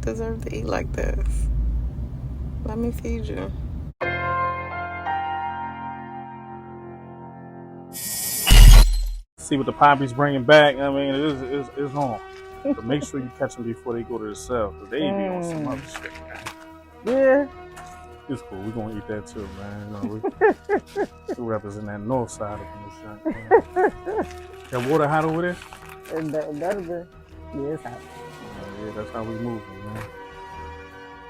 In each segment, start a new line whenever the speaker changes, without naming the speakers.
deserve to eat like this. Let me feed you.
See what the Poppies bringing back. I mean, it's on. But make sure you catch them before they go to the cell, because they be on some other shit, man.
Yeah.
It's cool. We're going to eat that too, man. You know, we represent that north side of the shit. That water hot over there?
That'll be. Yeah, it's hot.
Yeah, that's how we moving, man.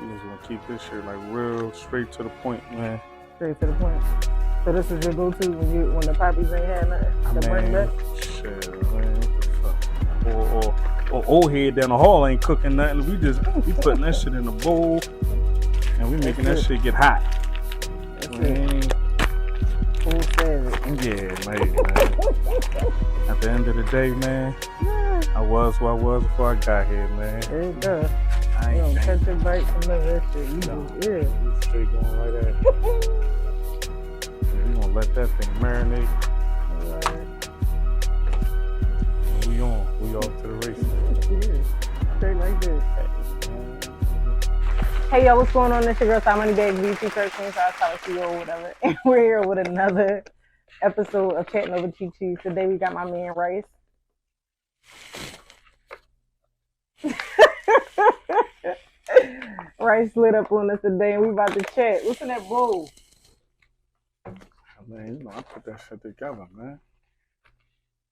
We just going to keep this shit like real straight to the point, man.
Straight to the point. So this is your go-to when the Poppies ain't had nothing to bring back?
Shit, man. Or old head down the hall ain't cooking nothing. We putting that shit in a bowl and we making that shit get hot.
Man. Full savage.
Yeah, man. At the end of the day, man, I was who I was before I got here, man.
There you go.
I
You
ain't
don't catch a bite from none of that shit. You
straight going right at it. We gonna let that thing marinate. We off to the races.
Yeah, straight like this. Hey yo, what's going on? It's your girl Simon Bag VT 13, so I'll tell it to you or whatever. And we're here with another episode of Chatting Over Chi Chi. Today we got my man Rice. Rice lit up on us today and we about to chat. What's in that bowl?
Man, you know, I put that shit together, man.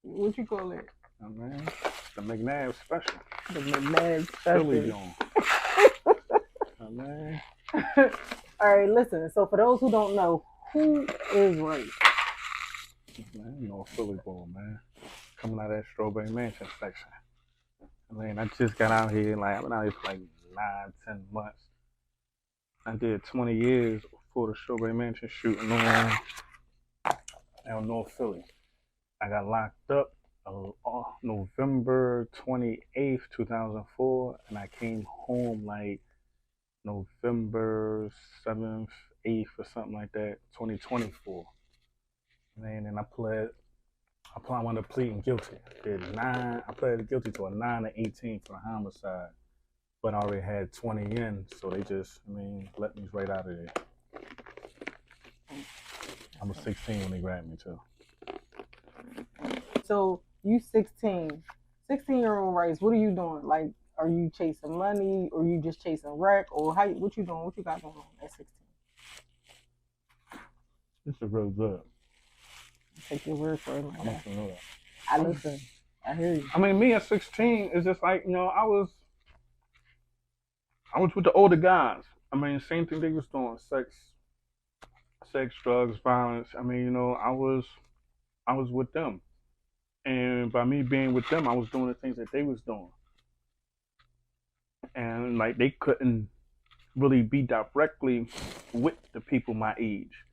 What you call it?
Man, the McNabb special.
The McNabb special.
Philly on. Man.
Alright, listen. So for those who don't know, who is Rice?
Man, you know, Philly ball, man. Coming out of that Strawberry Mansion section. I mean, I just got out here, I've been out here for 9-10 months. I did 20 years for the Strawberry Mansion shooting on North Philly. I got locked up November 28th, 2004, and I came home November 7th, 8th, or something like that, 2024. Man, and I wound up pleading guilty. I pleaded guilty to a 9 and 18 for the homicide, but I already had 20 in, so they just, let me right out of there. I was 16 when they grabbed me too.
So you 16. 16-year-old Rice, what are you doing? Are you chasing money or you just chasing wreck? Or what you doing? What you got going on at 16?
This is real good.
Take your word for it, man.
I want to know that.
I listen. I hear you.
Me at 16 is just I was with the older guys. Same thing they was doing. Sex, drugs, violence. I was with them. And by me being with them, I was doing the things that they was doing. And they couldn't really be directly with the people my age.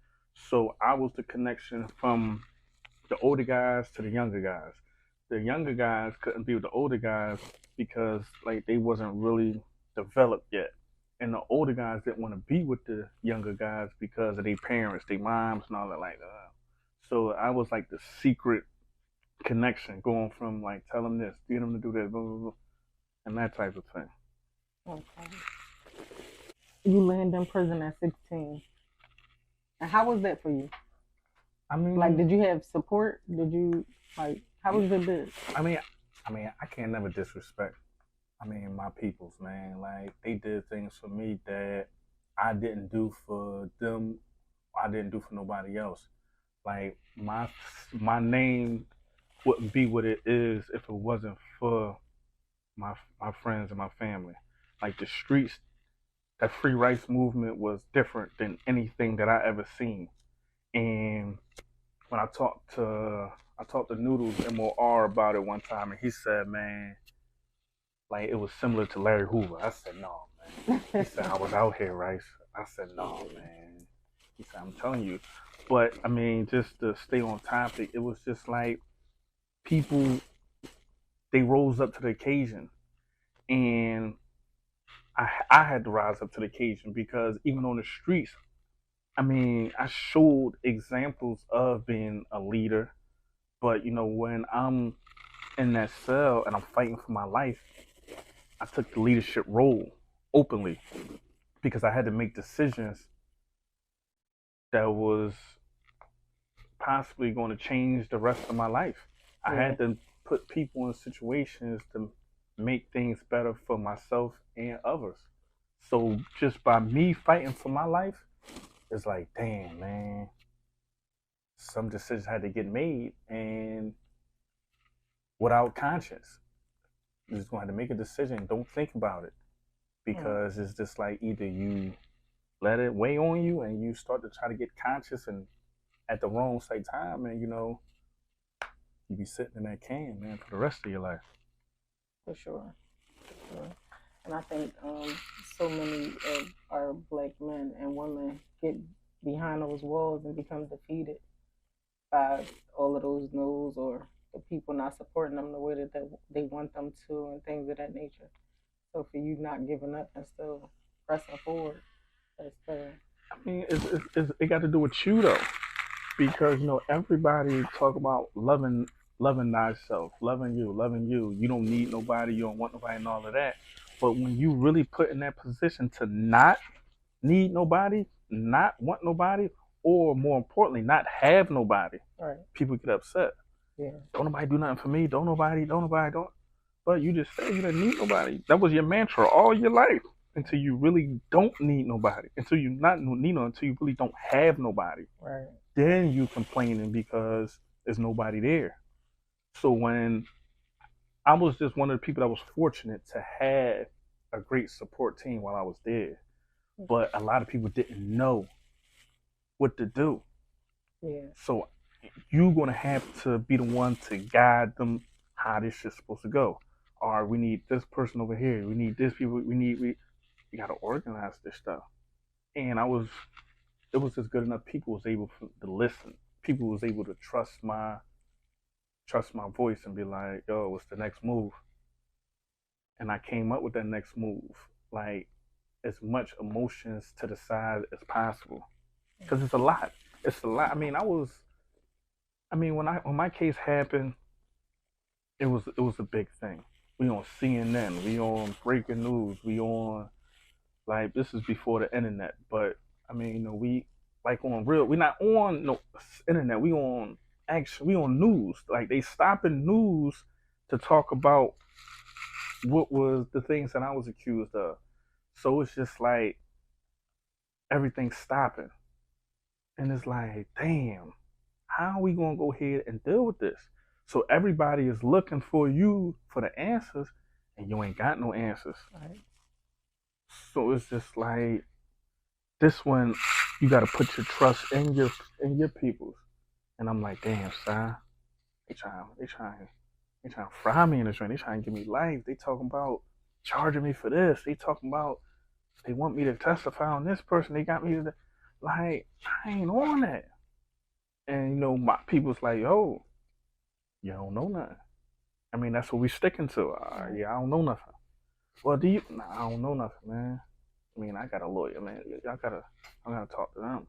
So I was the connection from the older guys to the younger guys. The younger guys couldn't be with the older guys because they wasn't really developed yet. And the older guys didn't want to be with the younger guys because of their parents, their moms, and all that So I was the secret connection, going from tell them this, get them to do that, blah, blah, blah, and that type of thing.
Okay. You landed in prison at 16. And how was that for you? Did you have support? Did you how was it bit?
I can't never disrespect. My peoples, man. They did things for me that I didn't do for them. I didn't do for nobody else. My name wouldn't be what it is if it wasn't for my friends and my family. The streets, that free rights movement was different than anything that I ever seen. And when I talked to Noodles MOR about it one time, and he said, man, it was similar to Larry Hoover. I said, no, man. He said, I was out here, Rice. I said, no, man. He said, I'm telling you. But, just to stay on topic, it was just people, they rose up to the occasion. And I had to rise up to the occasion because even on the streets, I showed examples of being a leader. But, when I'm in that cell and I'm fighting for my life, I took the leadership role. openly because I had to make decisions that was possibly going to change the rest of my life. I had to put people in situations to make things better for myself and others. So just by me fighting for my life, it's like, damn, man, some decisions had to get made, and without conscience, you just going to have to make a decision. Don't think about it, because it's just like either you let it weigh on you and you start to try to get conscious and at the wrong same time, and you be sitting in that can, man, for the rest of your life.
For sure. For sure. And I think so many of our black men and women get behind those walls and become defeated by all of those no's or the people not supporting them the way that they want them to and things of that nature. So for you not giving up and still pressing forward, that's
I mean, it got to do with you though, because everybody talk about loving thyself, loving you. You don't need nobody, you don't want nobody, and all of that. But when you really put in that position to not need nobody, not want nobody, or more importantly, not have nobody,
right.
People get upset.
Yeah.
Don't nobody do nothing for me. Don't nobody. But you just said you didn't need nobody. That was your mantra all your life until you really don't need nobody. Until you not need no. Until you really don't have nobody.
Right.
Then you complaining because there's nobody there. So when I was just one of the people that was fortunate to have a great support team while I was there, but a lot of people didn't know what to do.
Yeah.
So you're gonna have to be the one to guide them how this shit's supposed to go. Or we need this person over here. We need this people. We gotta organize this stuff. And it was just good enough. People was able to listen. People was able to trust my voice and be like, yo, what's the next move? And I came up with that next move, like as much emotions to the side as possible, because it's a lot. I mean, when my case happened, it was a big thing. We on CNN, we on breaking news, we on, like, this is before the internet, but I mean, we like on real. We not on no internet. We on action. We on news. Like, they stopping news to talk about what was the things that I was accused of. So it's just like everything's stopping, and it's like, damn, how are we gonna go ahead and deal with this? So everybody is looking for you for the answers, and you ain't got no answers.
Right.
So it's just like this one, you got to put your trust in your peoples. And I'm like, damn, son, they trying to fry me in this joint. They trying to give me life. They talking about charging me for this. They talking about they want me to testify on this person. They got me to, like, I ain't on that. And my people's like, yo, you don't know nothing. I mean, that's what we sticking to. Yeah, I don't know nothing. Well, do you? Nah, I don't know nothing, man. I mean, I got a lawyer, man. I gotta talk to them.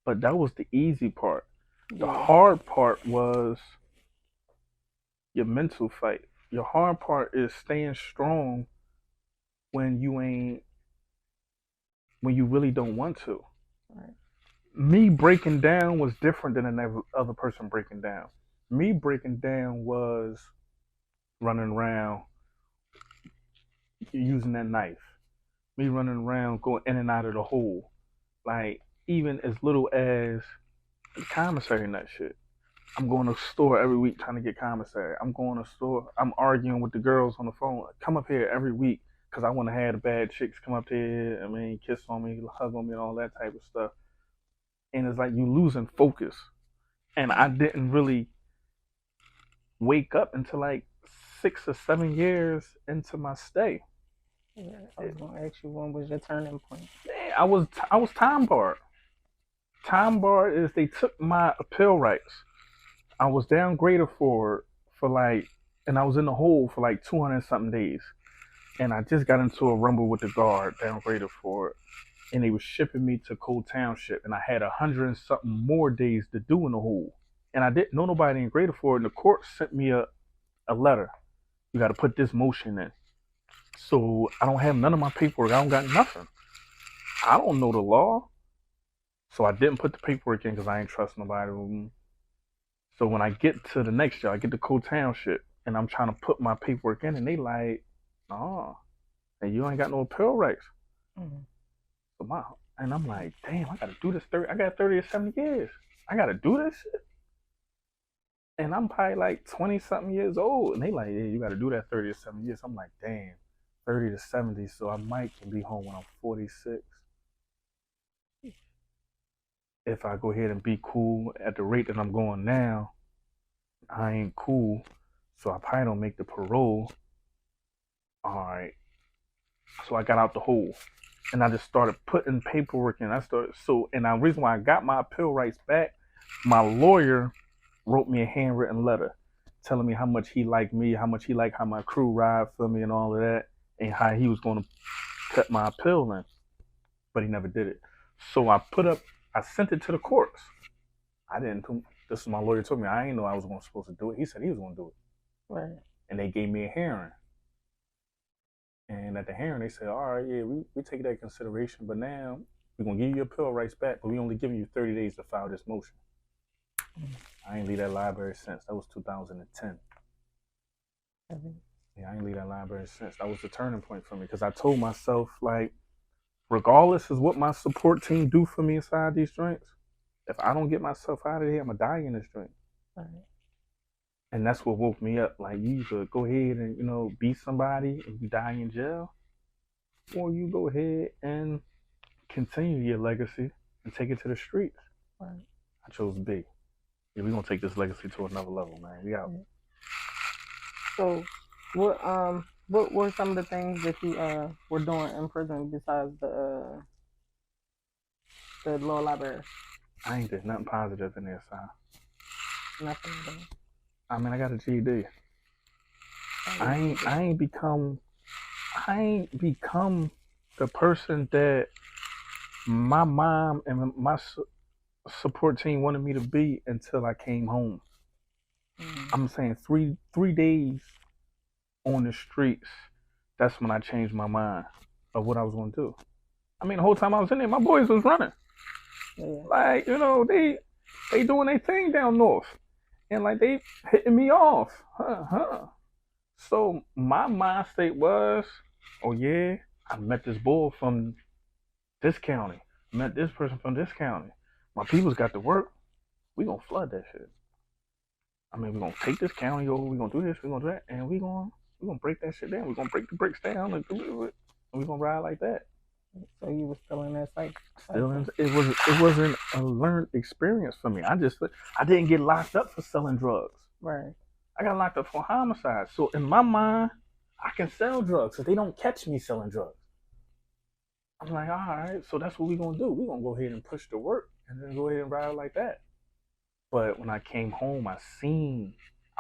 But that was the easy part. The hard part was your mental fight. Your hard part is staying strong when you really don't want to.
Right.
Me breaking down was different than another other person breaking down. Me breaking down was running around using that knife. Me running around going in and out of the hole. Like, even as little as commissary nut shit. I'm going to the store every week trying to get commissary. I'm going to the store. I'm arguing with the girls on the phone. Come up here every week because I want to have the bad chicks come up here. I mean, kiss on me, hug on me, and all that type of stuff. And it's like you losing focus. And I didn't really wake up until like 6 or 7 years into my stay.
Yeah, I was gonna ask you, when was your turning point?
I was time barred. Time barred is they took my appeal rights. I was downgraded for like, and I was in the hole for like 200 something days. And I just got into a rumble with the guard, downgraded for it. And they was shipping me to Cold Township, and I had 100 and something more days to do in the hole. And I didn't know nobody in graded for it, and the court sent me a letter. You got to put this motion in. So I don't have none of my paperwork. I don't got nothing. I don't know the law. So I didn't put the paperwork in because I ain't trust nobody. So when I get to the next job, I get to Cool Township, and I'm trying to put my paperwork in, and they like, oh, and you ain't got no appeal rights.
Mm-hmm.
And I'm like, damn, I gotta do this 30. I got 30 to 70 years. I gotta do this shit. And I'm probably like 20 something years old, and they like, yeah, you gotta do that 30 to 70 years. I'm like, damn, 30 to 70, so I might can be home when I'm 46. If I go ahead and be cool at the rate that I'm going now, I ain't cool, so I probably don't make the parole. All right, so I got out the hole, and I just started putting paperwork in. And the reason why I got my appeal rights back, my lawyer wrote me a handwritten letter telling me how much he liked me, how much he liked how my crew ride for me and all of that, and how he was going to cut my appeal in, but he never did it. So I sent it to the courts. This is my lawyer told me. I didn't know I was supposed to do it. He said he was going to do it.
Right.
And they gave me a hearing. And at the hearing, they said, all right, yeah, we take that into consideration, but now we're going to give you your appeal rights back, but we only giving you 30 days to file this motion. I ain't leave that library since. That was 2010. Yeah, I ain't leave that library since. That was the turning point for me, because I told myself, like, regardless of what my support team do for me inside these joints, if I don't get myself out of here, I'm going to die in this joint.
Right.
And that's what woke me up. Like, you either go ahead and, be somebody and you die in jail, or you go ahead and continue your legacy and take it to the streets.
Right.
I chose B. Yeah, we're going to take this legacy to another level, man. We out.
So, what were some of the things that you were doing in prison besides the law library?
I ain't did nothing positive in there, son.
Nothing.
I mean, I got a GED. I ain't become the person that my mom and my support team wanted me to be until I came home. Mm-hmm. I'm saying three days on the streets, that's when I changed my mind of what I was going to do. I mean, the whole time I was in there, my boys was running. Yeah. Like, they doing their thing down north. And like they hitting me off. So my mind state was, oh yeah, I met this bull from this county. I met this person from this county. My people's got to work. We gonna flood that shit. I mean, we gonna take this county over. We gonna do this. We gonna do that, and we gonna break that shit down. We gonna break the bricks down and do it. And we gonna ride like that.
So you were still in that cycle.
It wasn't a learned experience for me. I didn't get locked up for selling drugs.
Right.
I got locked up for homicide. So in my mind, I can sell drugs, so they don't catch me selling drugs. I'm like, all right, so that's what we're gonna do. We're gonna go ahead and push the work and then go ahead and ride like that. But when I came home, I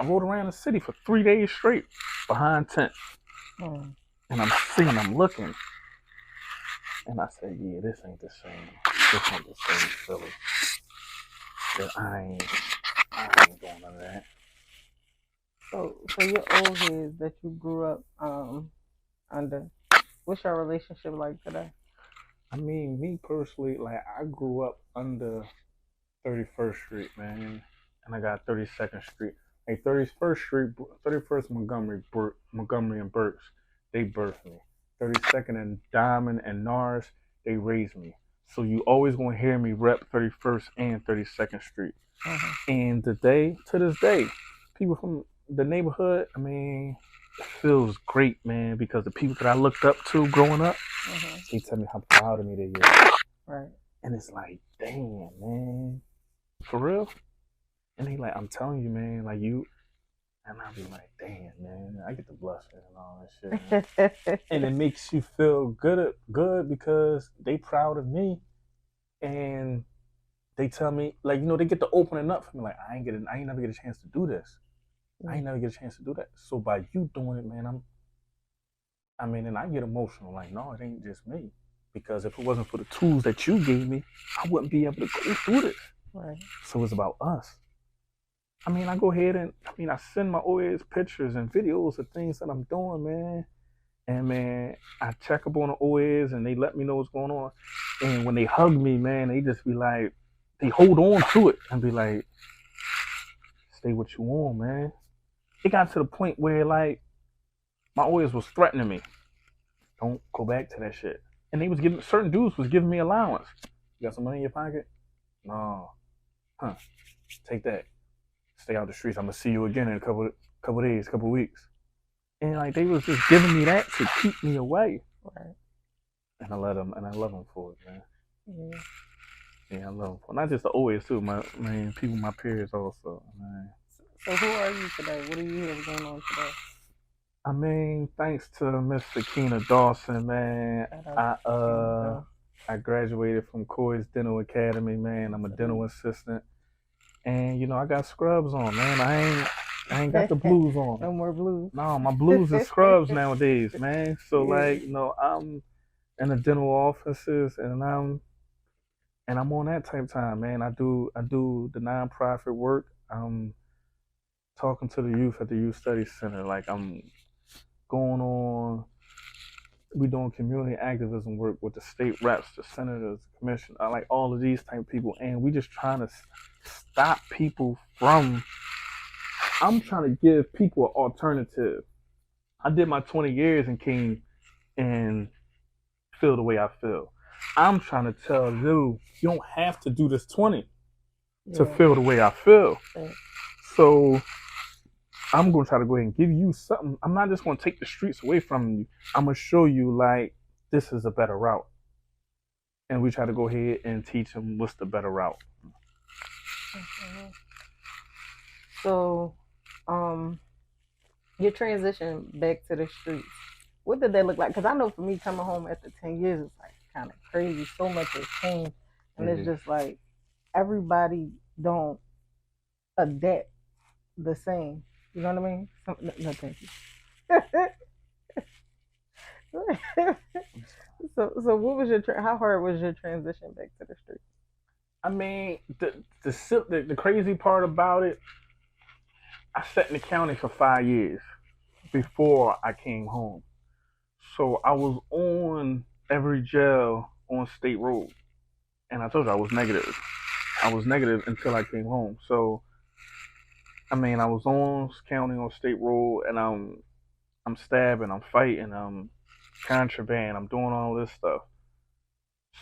rode around the city for 3 days straight behind tents. And I'm looking. And I said, yeah, this ain't the same. This ain't the same Philly. I ain't doing none of that.
So your old heads that you grew up under, what's your relationship like today?
I mean, me personally, like, I grew up under 31st Street, man. And I got 32nd Street. Like, 31st Street, 31st Montgomery and Burks, they birthed me. 32nd and Diamond and Nars, they raised me. So you always gonna hear me rep 31st and 32nd Street. And to this day, people from the neighborhood, I mean, it feels great, man, because the people that I looked up to growing up, they tell me how proud of me they are.
Right.
And it's like, damn, man, for real? And they like, I'm telling you, man, like you. And I'll be like, damn, man, I get the blessing and all that shit. And it makes you feel good because they proud of me. And they tell me, like, they get to opening up for me. Like, I ain't never get a chance to do this. I ain't never get a chance to do that. So by you doing it, man, and I get emotional. Like, no, it ain't just me. Because if it wasn't for the tools that you gave me, I wouldn't be able to go through this.
Right.
So it's about us. I go ahead and I send my OAS pictures and videos of things that I'm doing, man. And man, I check up on the OAs and they let me know what's going on. And when they hug me, man, they just be like, they hold on to it and be like, stay what you on, man. It got to the point where like my OAs was threatening me. Don't go back to that shit. And they was giving certain dudes was giving me allowance. You got some money in your pocket? No. Huh. Take that. Stay out the streets. I'm gonna see you again in a couple days, couple weeks. And like they was just giving me that to keep me away.
Right.
And I love them for it, man.
Yeah.
Yeah, I love them for it. Not just the always too, people, my peers also, man.
So who are you today? What do you have going on today?
I mean, thanks to Miss Sakina Dawson, man. I graduated from Coy's Dental Academy, man. I'm a dental assistant. And you know, I got scrubs on, man. I ain't got the blues on.
No more blues.
No, my blues is scrubs nowadays, man. So like, you know, I'm in the dental offices and I'm on that type of time, man. I do the nonprofit work. I'm talking to the youth at the Youth Studies Center. Like I'm going on, we doing community activism work with the state reps, the senators, the commission, I like all of these type of people, and we just trying to stop people from. I'm trying to give people an alternative. I did my 20 years and came and feel the way I feel. I'm trying to tell you don't have to do this 20 to feel the way I feel.
Yeah.
So I'm going to try to go ahead and give you something. I'm not just going to take the streets away from you. I'm going to show you, like, this is a better route. And we try to go ahead and teach them what's the better route.
Mm-hmm. So, your transition back to the streets, what did that look like? Because I know for me, coming home after 10 years, it's like kind of crazy. So much has changed. And it's just like everybody don't adapt the same. You know what I mean? No, thank you. So what was how hard was your transition back to the streets?
I mean, the crazy part about it, I sat in the county for 5 years before I came home. So I was on every jail on State Road. And I told you I was negative. I was negative until I came home. So I mean, I was on county on State Road, and I'm stabbing, I'm fighting, I'm contraband, I'm doing all this stuff.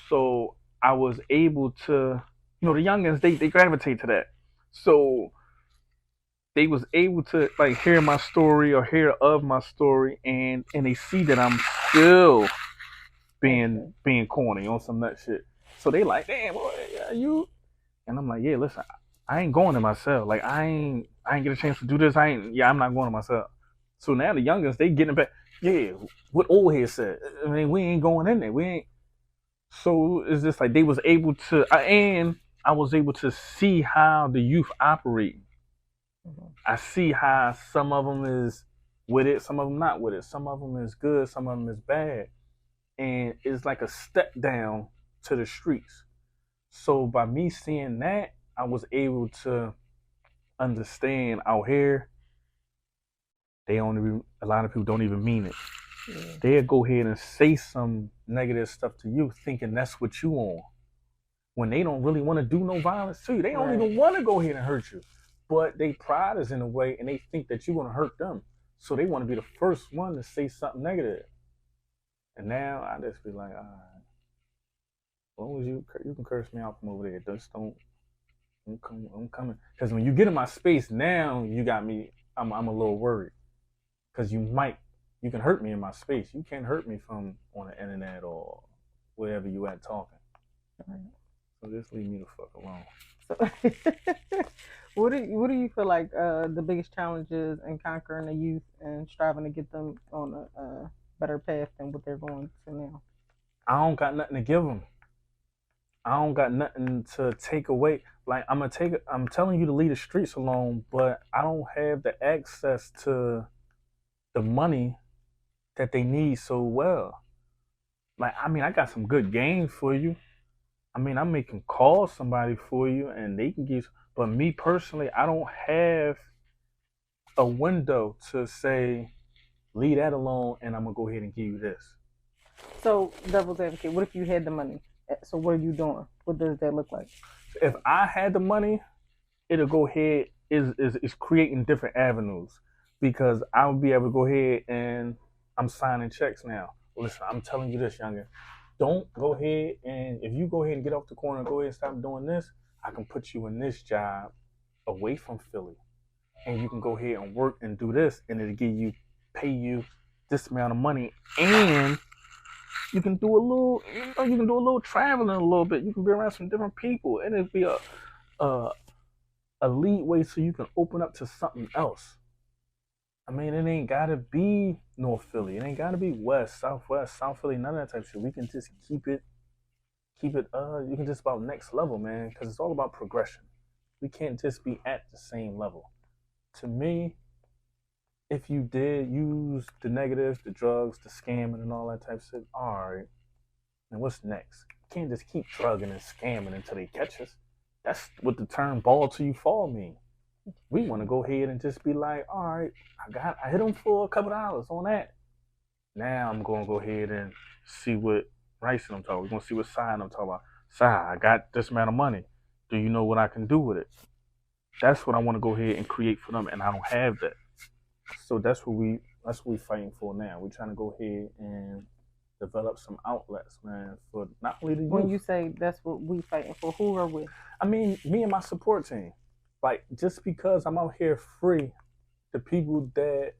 So I was able to, you know, the youngins they gravitate to that. So they was able to like hear my story or hear of my story, and they see that I'm still being corny on some nut shit. So they like, damn, boy, yeah, you. And I'm like, yeah, listen, I ain't going to myself. Like I ain't get a chance to do this. I'm not going to myself. So now the youngins, they getting back. Yeah, what old head said. I mean, we ain't going in there. We ain't. So it's just like they was able to, and I was able to see how the youth operate. Mm-hmm. I see how some of them is with it, some of them not with it. Some of them is good, some of them is bad. And it's like a step down to the streets. So by me seeing that, I was able to understand out here, a lot of people don't even mean it. Yeah. They'll go ahead and say some negative stuff to you thinking that's what you on. When they don't really want to do no violence to you. They don't even want to go ahead and hurt you. But they pride is in a way and they think that you're going to hurt them. So they want to be the first one to say something negative. And now I just be like, all right, as long as you can curse me out from over there, just don't come. I'm coming. Because when you get in my space now, you got me. I'm a little worried. Because you can hurt me in my space. You can't hurt me from on the internet or wherever you at talking. Right. So just leave me the fuck alone.
So, what do you feel like the biggest challenges in conquering the youth and striving to get them on a better path than what they're going to now?
I don't got nothing to give them. I don't got nothing to take away. Like I'm telling you to leave the streets alone, but I don't have the access to the money that they need so well. Like, I mean, I got some good games for you. I mean, I'm making call somebody for you and they can give, but me personally, I don't have a window to say, leave that alone, and I'm gonna go ahead and give you this.
So, devil's advocate, what if you had the money? So, what are you doing? What does that look like?
If I had the money, it'll go ahead is creating different avenues because I'll be able to go ahead and I'm signing checks now. Listen, I'm telling you this, youngin. Don't go ahead and if you go ahead and get off the corner and go ahead and stop doing this, I can put you in this job away from Philly. And you can go ahead and work and do this and it'll pay you this amount of money and you can do a little traveling a little bit. You can be around some different people and it'll be a leadway so you can open up to something else. I mean, it ain't gotta be North Philly. It ain't gotta be West, Southwest, South Philly, none of that type of shit. We can just keep it, you can just about next level, man, because it's all about progression. We can't just be at the same level. To me, if you did use the negatives, the drugs, the scamming and all that type of shit, all right, and what's next? You can't just keep drugging and scamming until they catch us. That's what the term ball till you fall mean. We want to go ahead and just be like, all right, I hit them for a couple dollars on that. Now I'm going to go ahead and see what Rice I'm talking about. We're going to see what side I'm talking about. Side, I got this amount of money. Do you know what I can do with it? That's what I want to go ahead and create for them, and I don't have that. So that's what we're fighting for now. We're trying to go ahead and develop some outlets, man, for not only the youth.
When you say that's what we fighting for, who are we?
I mean, me and my support team. Like, just because I'm out here free, the people that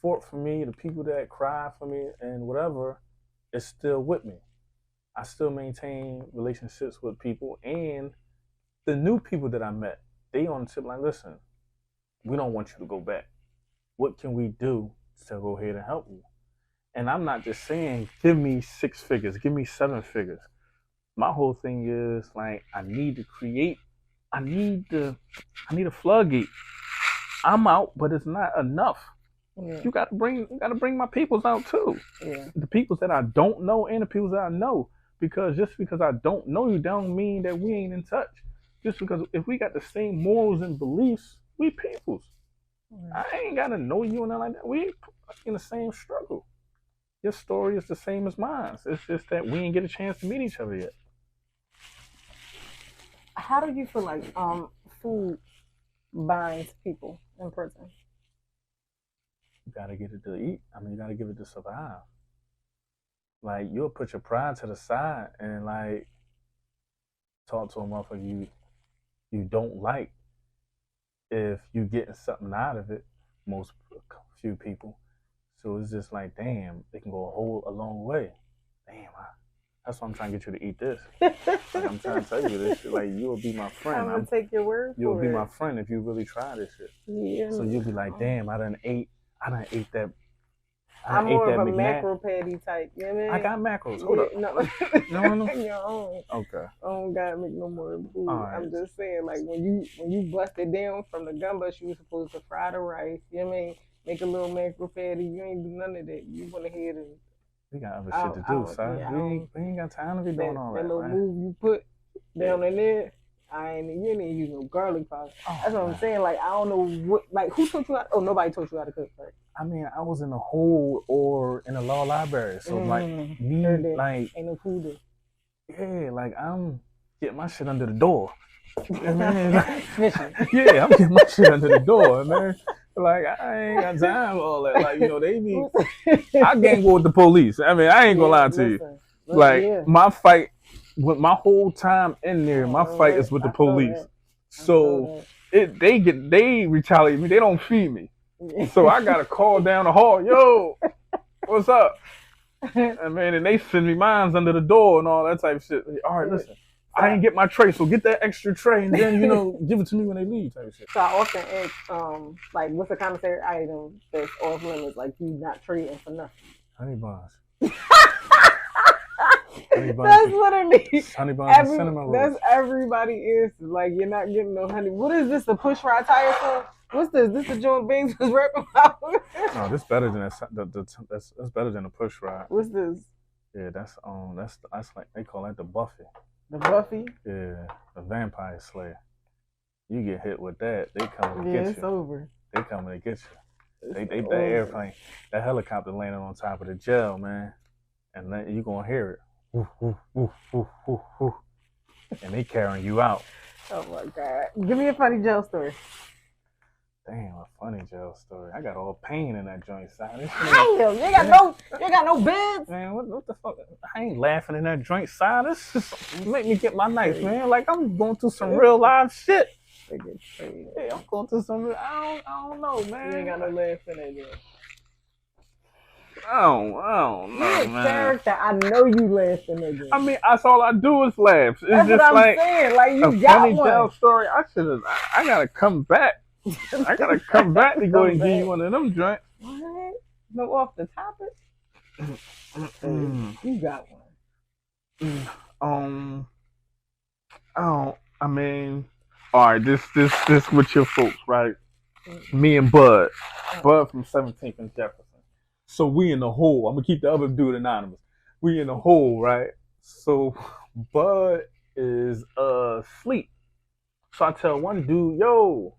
fought for me, the people that cried for me and whatever, is still with me. I still maintain relationships with people and the new people that I met, they on the tip like, listen, we don't want you to go back. What can we do to go ahead and help you? And I'm not just saying, give me 6 figures, give me 7 figures. My whole thing is like, I need a floodgate. I'm out, but it's not enough. Yeah. You gotta bring my peoples out too. Yeah. The peoples that I don't know and the peoples that I know. Because just because I don't know you don't mean that we ain't in touch. Just because if we got the same morals and beliefs, we peoples. I ain't gotta know you and nothing like that. We ain't in the same struggle. Your story is the same as mine. It's just that we ain't get a chance to meet each other yet.
How do you feel like food binds people in prison?
You gotta get it to eat. I mean, you gotta give it to survive. Like, you'll put your pride to the side and like talk to a motherfucker you don't like if you getting something out of it. Most few people. So it's just like, damn, it can go a long way. Damn, that's why I'm trying to get you to eat this. Like, I'm trying to tell you this shit. Like, you'll be my friend.
I'm gonna take your word for it.
You'll be my friend if you really try this shit.
Yeah.
So you'll be like, damn, I done ate that.
I'm more of a macro patty type. You know what I mean?
I got macros. Hold up.
No. Your own.
Okay.
I don't gotta make no more food. Right. I'm just saying, like, when you bust it down from the gumbo, you were supposed to fry the rice. You know what I mean? Make a little macro patty. You ain't do none of that. You went ahead and
we got other shit to do, son. Yeah, we ain't got time to be doing all that.
That little move you put down in there, you ain't use no garlic powder. That's what I'm saying. Like, I don't know what, like, who taught you how? Oh, nobody taught you how to cook, right?
I mean, I was in the hole or in the law library, so like me, like
ain't no food
there. Yeah, like I'm getting my shit under the door. Man, like,
I'm
getting my shit under the door, man. Like, I ain't got time for all that. Like, they be, I can't go with the police. I mean, I ain't gonna lie to you. Like, my fight, with my whole time in there, my fight is with the police. So they retaliate me. They don't feed me. So I gotta call down the hall. Yo, what's up? And man, and they send me mines under the door and all that type of shit. All right, listen. I didn't get my tray, so get that extra tray and then, give it to me when they leave type of shit.
So I often ask, like, what's a commissary item that's off limits, like you not trading for nothing?
Honey buns.
That's what it means.
Honey buns and cinnamon rolls.
That's everybody is. Like, you're not getting no honey. What is this, the push ride tire for? What's this? This the joint Banks was rapping about?
No, this better than that's better than a push ride.
What's this?
Yeah, that's like, they call that the Buffy.
The Buffy?
Yeah, the Vampire Slayer. You get hit with that, they come to get you.
Yeah, it's over.
They coming to get you. That airplane, that helicopter landing on top of the jail, man, and then you gonna hear it, woof, woof, woof, woof, woof, woof, and they carrying you out.
Oh my God! Give me a funny jail story.
Damn, a funny jail story. I got all pain in that joint, son.
Damn, you ain't got no beds.
Man, what the fuck? I ain't laughing in that joint, son. This just make me get my knife, man. Like I'm going through some real live shit. Yeah, I'm going through some real. I don't know, man.
You ain't got no laugh in that joint.
I don't know,
You're a
man.
character. I know you laugh in that joint.
I mean, that's all I do is laugh. It's
That's
just
what I'm
like
saying. Like you
a
got
funny
one.
jail story. I gotta come back. I gotta come back to go and give you one of them joints.
What? No, off the topic. You got one.
I mean, all right. This with your folks, right? Me and Bud from 17th and Jefferson. So we in the hole. I'm gonna keep the other dude anonymous. We in the hole, right? So Bud is asleep. So I tell one dude, yo,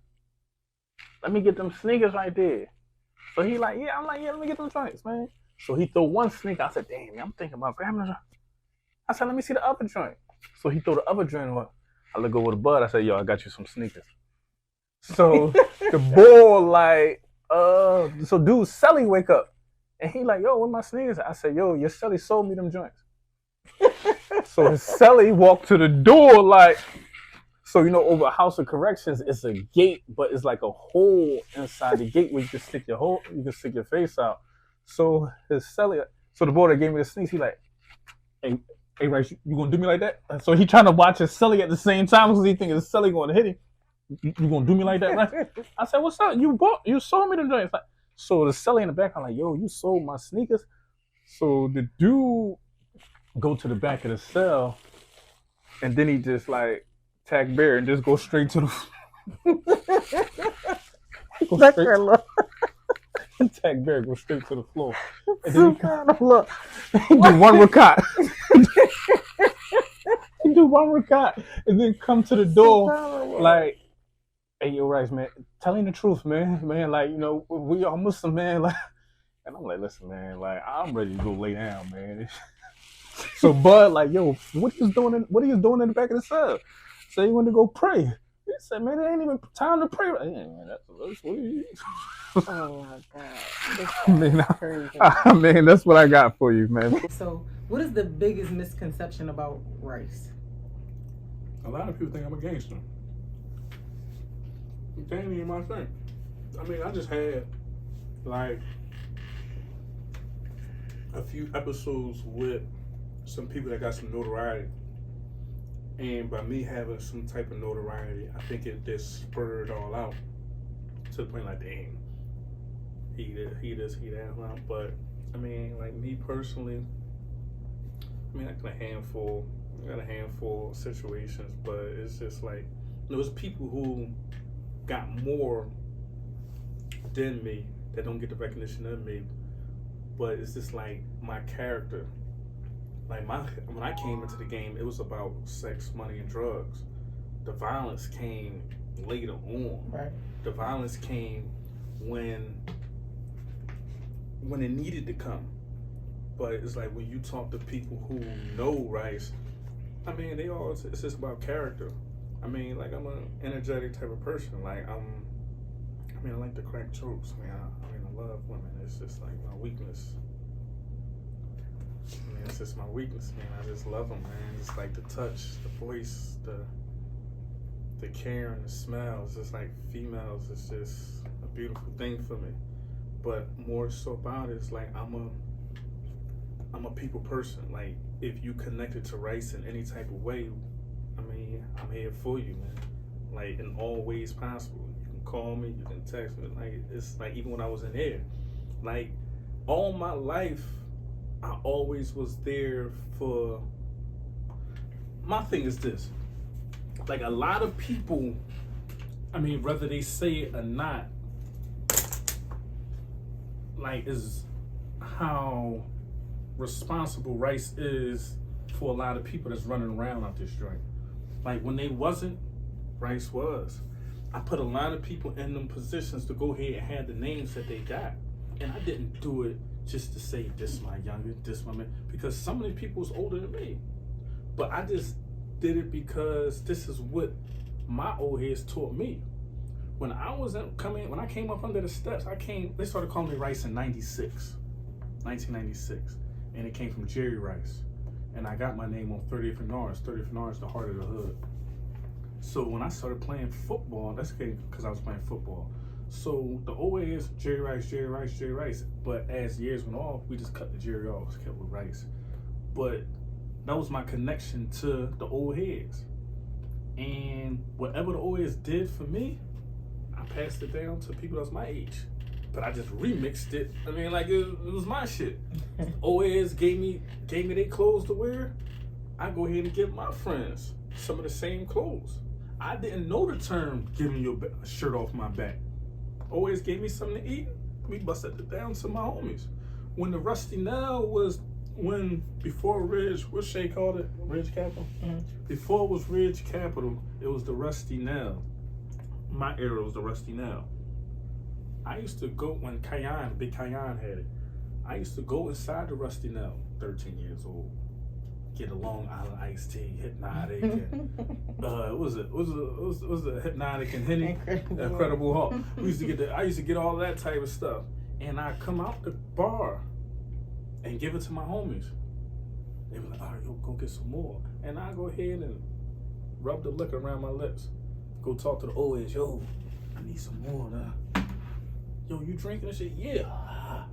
let me get them sneakers right there. So he like, yeah, I'm like, yeah, let me get them joints, man. So he throw one sneaker. I said, damn, man, I'm thinking about grabbing them. I said, let me see the other joint. So he throw the other joint on. I look over the Bud. I said, yo, I got you some sneakers. So the boy like, so dude Selly wake up. And he like, yo, where my sneakers? I said, yo, your Selly sold me them joints. So his Selly walked to the door like, so you know, over House of Corrections, it's a gate, but it's like a hole inside the gate where you can stick your face out. So his Selly, so the boy that gave me the sneaks, he like, hey, Rice, you gonna do me like that? So he trying to watch his Selly at the same time because he thinking his Selly gonna hit him. You gonna do me like that, right? I said, what's up? You sold me them joints. Like, so the Selly in the back, I'm like, yo, you sold my sneakers? So the dude go to the back of the cell, and then he just like tag bear and just go straight to the tag bear, go straight to the floor. And then he do one rakat. He do one rakat and then come to the door like, hey, yo, Rice, man, telling the truth, man, like, you know, we are Muslim, man, like, and I'm like, listen, man, like, I'm ready to go lay down, man. So Bud, like, yo, what are you doing in the back of the cell? So he went to go pray. He said, man, it ain't even time to pray. Like, yeah, man, that's what you.
Oh my God.
I mean, that's what I got for you, man.
So, what is the biggest misconception about Rice?
A lot of people think I'm a gangster. That ain't even my thing. I mean, I just had like a few episodes with some people that got some notoriety. And by me having some type of notoriety, I think it just spurred it all out to the point like, dang, he this, he that. But I mean, like me personally, I mean, I got a handful of situations, but it's just like, there's people who got more than me that don't get the recognition of me, but it's just like my character. Like when I came into the game, it was about sex, money, and drugs. The violence came later on.
Right.
The violence came when it needed to come. But it's like when you talk to people who know Rice, I mean, it's just about character. I mean, like, I'm an energetic type of person. Like, I like to crack jokes, man. I love women. It's just like my weakness. I mean, it's just my weakness, man. I just love them, man. Just like the touch, the voice, the care and the smell. It's just like females. It's just a beautiful thing for me. But more so about it, it's like I'm a people person. Like, if you connected to Rice in any type of way, I mean, I'm here for you, man. Like, in all ways possible. You can call me, you can text me. Like, it's like, even when I was in here, like, all my life, I always was there for. My thing is this. Like, a lot of people, I mean, whether they say it or not, like, is how responsible Rice is for a lot of people that's running around out this joint. Like, when they wasn't, Rice was. I put a lot of people in them positions to go ahead and have the names that they got. And I didn't do it just to say, this my younger, this my man, because some of these people was older than me. But I just did it because this is what my old heads taught me. When I came up under the steps, they started calling me Rice in 1996. And it came from Jerry Rice. And I got my name on 30th and Norris. 30th and Norris, the heart of the hood. So when I started playing football, that's because I was playing football. So the old way is Jerry Rice, Jerry Rice, Jerry Rice. But as years went off, we just cut the Jerry off, kept with Rice. But that was my connection to the old heads. And whatever the old heads did for me, I passed it down to people that's my age. But I just remixed it. I mean, like it was my shit. Old heads gave me their clothes to wear. I go ahead and give my friends some of the same clothes. I didn't know the term giving you a shirt off my back. Always gave me something to eat. We busted it down to my homies. When the Rusty Nail was, before Ridge, what Shay called it? Ridge Capital? Mm-hmm. Before it was Ridge Capital, it was the Rusty Nail. My era was the Rusty Nail. I used to go, when Big Cayenne had it, I used to go inside the Rusty Nail, 13 years old. Get a Long Island iced tea, Hypnotic, and it was a Hypnotic and Henny, Incredible Hulk. I used to get all that type of stuff, and I come out the bar and give it to my homies. They were like, "All right, yo, go get some more," and I go ahead and rub the liquor around my lips. Go talk to the old heads, yo, I need some more. Yo, you drinking this shit? Yeah.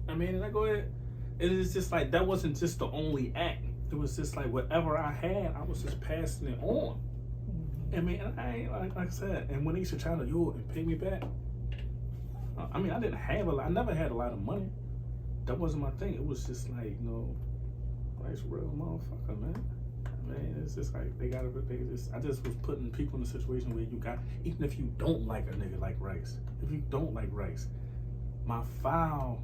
I mean, and I go ahead. It is just like, that wasn't just the only act. It was just like whatever I had, I was just passing it on. I mean, I ain't, like I said, and when they used to try to and pay me back, I mean, I never had a lot of money. That wasn't my thing. It was just like, nice real motherfucker, man. I mean, it's just like, I just was putting people in a situation where even if you don't like a nigga like Rice, if you don't like Rice, my file,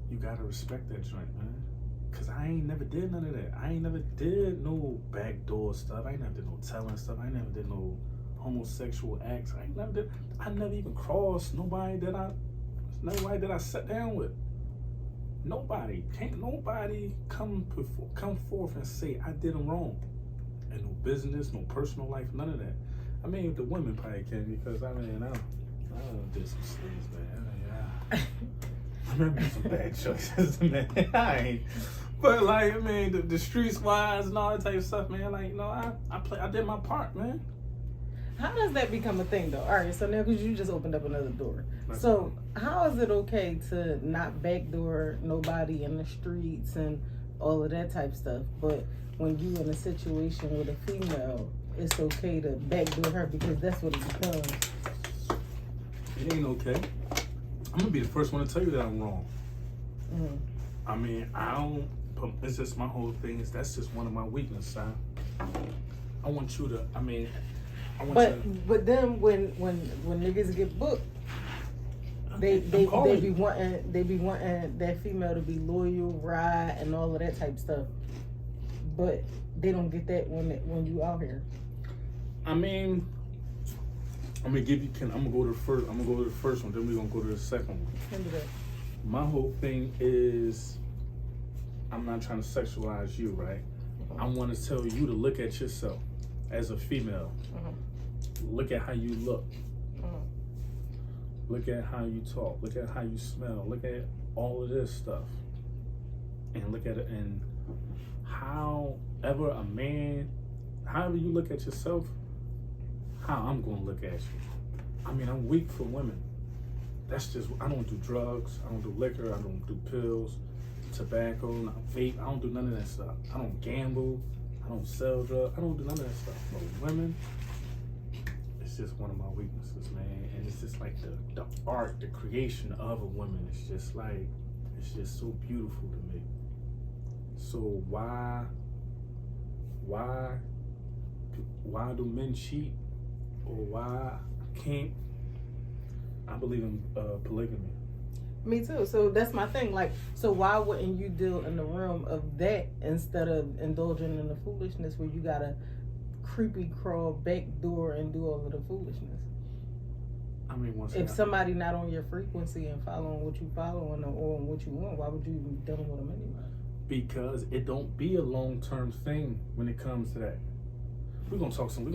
you gotta respect that joint, man. Cause I ain't never did none of that. I ain't never did no backdoor stuff. I ain't never did no telling stuff. I ain't never did no homosexual acts. I never even crossed nobody that I sat down with. Can't nobody come forth and say I did them wrong. And no business, no personal life, none of that. I mean, the women probably can, because I did some sleaze, man. I remember some bad choices, man. But like, I mean, the streets wise and all that type of stuff, man. Like, I did my part, man.
How does that become a thing, though? All right, so now, because you just opened up another door. So how is it okay to not backdoor nobody in the streets and all of that type of stuff, but when you in a situation with a female, it's okay to backdoor her because that's what it becomes?
It ain't okay. I'm gonna be the first one to tell you that I'm wrong. Mm. I mean, it's just my whole thing is that's just one of my weaknesses, son. I want you to, But
then when niggas get booked, they be wanting that female to be loyal, ride, and all of that type of stuff. But they don't get that when you out here.
I mean, I'm gonna go to the first one, then we're gonna go to the second one. My whole thing is, I'm not trying to sexualize you, right? I want to tell you to look at yourself as a female. Look at how you look. Look at how you talk. Look at how you smell. Look at all of this stuff. And look at it, and however you look at yourself, how I'm going to look at you. I mean, I'm weak for women. That's just, I don't do drugs. I don't do liquor. I don't do pills, tobacco, vape. I don't do none of that stuff. I don't gamble. I don't sell drugs. I don't do none of that stuff. But women, it's just one of my weaknesses, man. And it's just like the art, the creation of a woman. It's just so beautiful to me. So why do men cheat? Or why can't? I believe in polygamy.
Me too. So that's my thing. Like, so why wouldn't you deal in the realm of that instead of indulging in the foolishness where you gotta creepy crawl back door and do all of the foolishness?
I mean, once
If
again,
somebody not on your frequency and following what you following or on what you want, why would you even be dealing with them anyway?
because it don't be a long-term thing when it comes to that. We're gonna talk some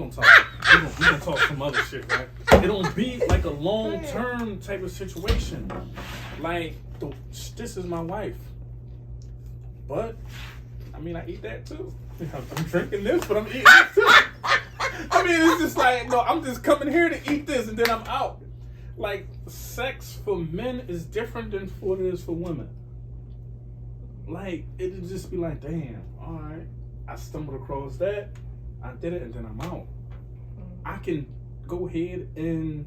other shit, right? It don't be like a long-term type of situation. Like, this is my wife. But, I mean, I eat that too. I'm drinking this, but I'm eating this too. I mean, it's just like, no, I'm just coming here to eat this and then I'm out. Like, sex for men is different than what it is for women. Like, it'd just be like, damn, all right, I stumbled across that, I did it, and then I'm out. I can go ahead and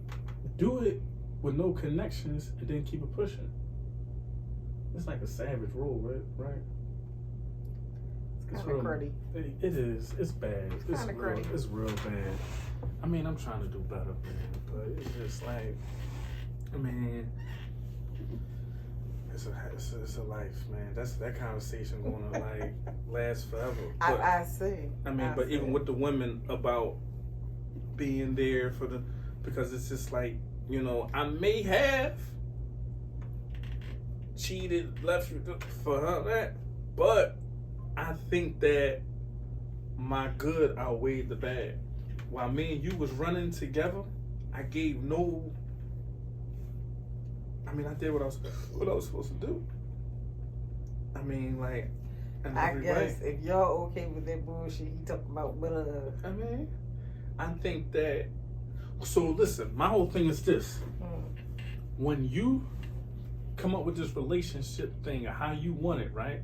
do it with no connections and then keep it pushing. It's like a savage rule, right?
It's kind of cruddy.
It is. It's bad. It's
kinda
real.
cruddy.
It's real bad. I mean, I'm trying to do better, man, but it's just like, I mean, it's a life, man. That conversation going to like last forever. But,
I see.
I mean, but even with the women about being there for because it's just like, you know, I may have cheated, left you for her that, but I think that my good outweighed the bad. While me and you was running together, I gave no. I mean, I did what I was supposed to do. I mean, like, in
I
every
guess
way.
if y'all okay with that bullshit, he talking about
I mean, I think that. So listen, my whole thing is this: when you come up with this relationship thing, or how you want it, right?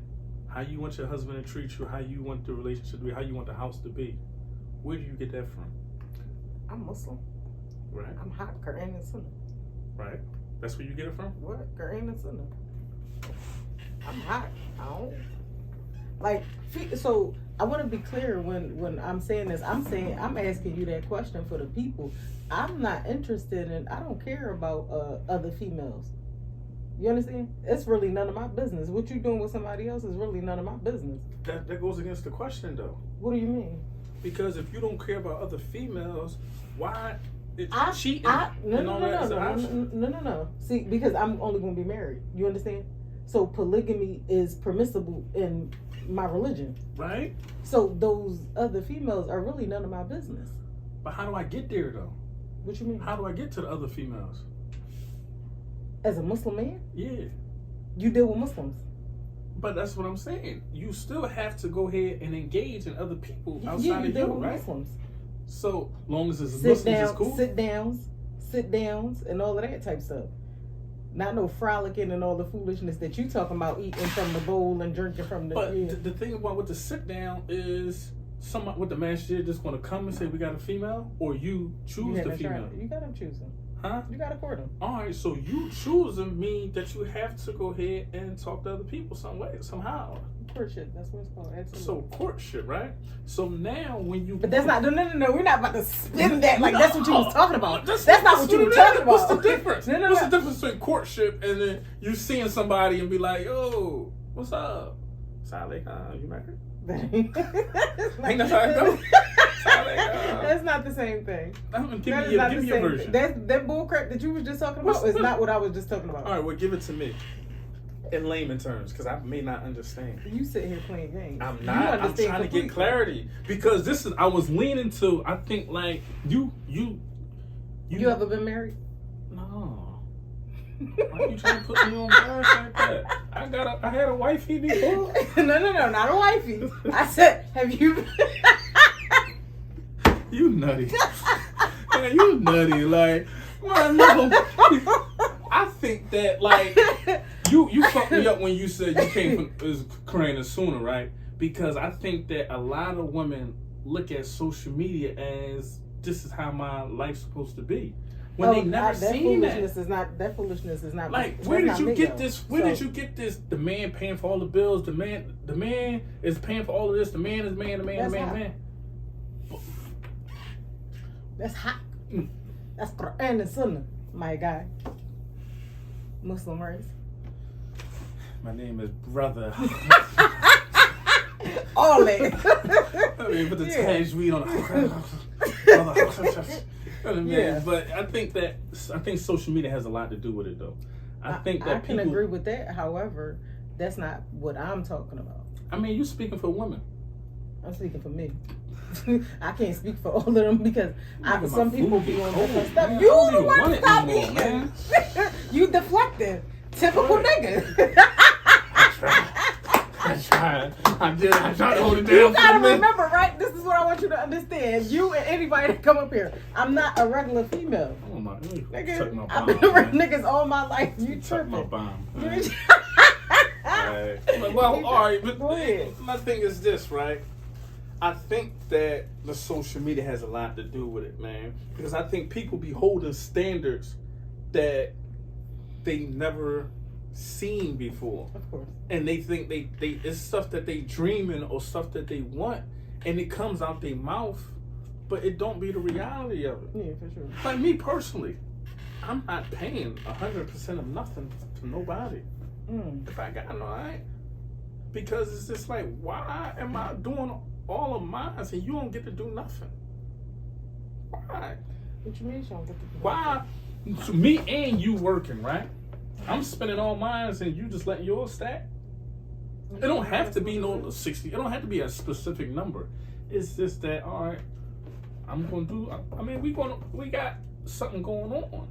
How you want your husband to treat you, how you want the relationship to be, how you want the house to be. Where do you get that from?
I'm Muslim.
Right?
I'm hot, Quran and Sunnah.
Right? That's where you get it from?
What? Quran and Sunnah. I'm hot. I don't.
Like, so I want to be clear when I'm saying this. I'm asking you that question for the people. I'm not interested in. I don't care about other females. You understand? It's really none of my business. What you doing with somebody else is really none of my business.
That goes against the question, though.
What do you mean?
Because if you don't care about other females, why cheating?
No. See, because I'm only going to be married. You understand? So polygamy is permissible in my religion.
Right?
So those other females are really none of my business.
But how do I get there, though?
What you mean?
How do I get to the other females?
As a Muslim man?
Yeah.
You deal with Muslims.
But that's what I'm saying. You still have to go ahead and engage in other people outside
you
of
deal
you,
with
right?
Muslims.
So long as it's Muslims, it's cool.
Sit downs, and all of that type stuff. Not no frolicking and all the foolishness that you talking about, eating from the bowl and drinking from the.
But the thing about with the sit down is, someone with the masjid just going to come and say we got a female, or you choose the female.
You got to choose them.
Huh?
You got to court them.
All right, so you choosing mean that you have to go ahead and talk to other people some way, somehow.
Courtship, that's what it's called. Absolutely.
So courtship, right? So now when you,
But that's not. No. We're not about to spin that like that's what you was talking about. That's
That's
not what you were talking about.
What's the difference?
No.
What's the difference between courtship and then you seeing somebody and be like, yo, what's up? Saleh, you married? Ain't that how it goes?
That's not the same thing.
Give me your version.
That bull crap that you was just talking about is not what I was just talking about.
All right, well, give it to me in layman terms, because I may not understand.
You sit here playing games.
I'm not. I'm trying to get clarity because this is. I was leaning to. I think like you.
You ever been married?
No. Why are you trying to put me on blast like that? I had a wifey before.
No, not a wifey. I said, have you?
You nutty. Man, you nutty. Like, man, no. I think that like you fucked me up when you said you came from Quran and Sunnah, right? Because I think that a lot of women look at social media as this is how my life's supposed to be. When they never seen that.
That foolishness is not.
Like, where did you get this? Did you get this? The man paying for all the bills. The man is paying for all of this. The man is man.
That's hot. That's Quran and Sunnah, my guy. Muslim race.
My name is Brother.
All that.
I mean, put the
Yeah.
tangerine on
Yeah.
But I think social media has a lot to do with it, though. I think that
I can
people,
agree with that. However, that's not what I'm talking about.
I mean, you speaking for women.
I'm speaking for me. I can't speak for all of them because
Look at
some
my
people
food
be on
cold,
different stuff.
man.
You
I don't
the
even
one
want it
stop
anymore,
eating.
man.
You deflected. Typical nigga.
I tried. I tried to hold it down.
You
for
gotta
a minute.
remember, right? This is what I want you to understand. You and anybody that come up here, I'm not a regular female.
Oh my, let me
Nigga,
tuck my
I've
bomb.
been around
man.
niggas all my life. You
Tuck my
tripping.
bomb.
You-
Right. Well, all right, but
Go ahead.
my thing is this, right? I think that the social media has a lot to do with it, man. Because I think people be holding standards that they never seen before.
Of course.
And they think they it's stuff that they dreaming or stuff that they want, and it comes out their mouth, but it don't be the reality of it.
Yeah, for sure.
Like me personally, I'm not paying 100% of nothing to nobody. If I got no, I ain't. Because it's just like, why am I doing all of mine and you don't get to do nothing? Why?
What you mean you don't get to do
Why? So me and you working, right? I'm spending all mine and you just letting yours stack. It don't have to be no 60. It don't have to be a specific number. It's just that, all right, I'm gonna do. I mean, we got something going on.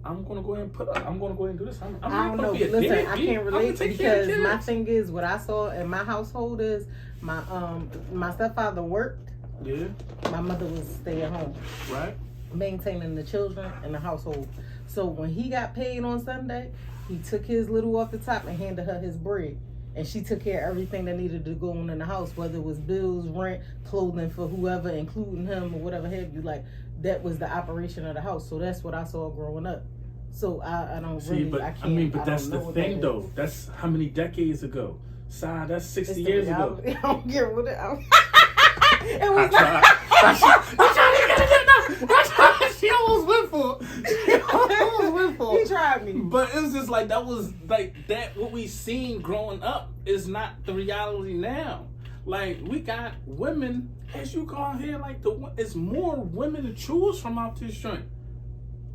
I'm gonna go ahead and I'm gonna go ahead and do this. I'm
I
not
don't
gonna
know.
be a
Listen,
deadbeat.
I can't
I'm gonna
relate
take care of
because my
kids.
thing is what I saw in my household is my stepfather worked.
Yeah,
My mother was stay at home,
right.
maintaining the children and the household. So when he got paid on Sunday, he took his little off the top and handed her his bread. And she took care of everything that needed to go on in the house, whether it was bills, rent, clothing for whoever, including him or whatever have you. Like, that was the operation of the house. So that's what I saw growing up. So I don't
See,
really,
but
I can't.
I mean, but
I
that's
don't
the
know what
thing,
that
though.
is.
That's how many decades ago? Side, that's 60
It's the
years ago.
reality. I don't care what it it
I
was
tried. She almost went for it. She almost went for
He
it.
tried me.
But it's just like that was like that. What we seen growing up is not the reality now. Like we got women, as you call here, like it's more women to choose from out this joint.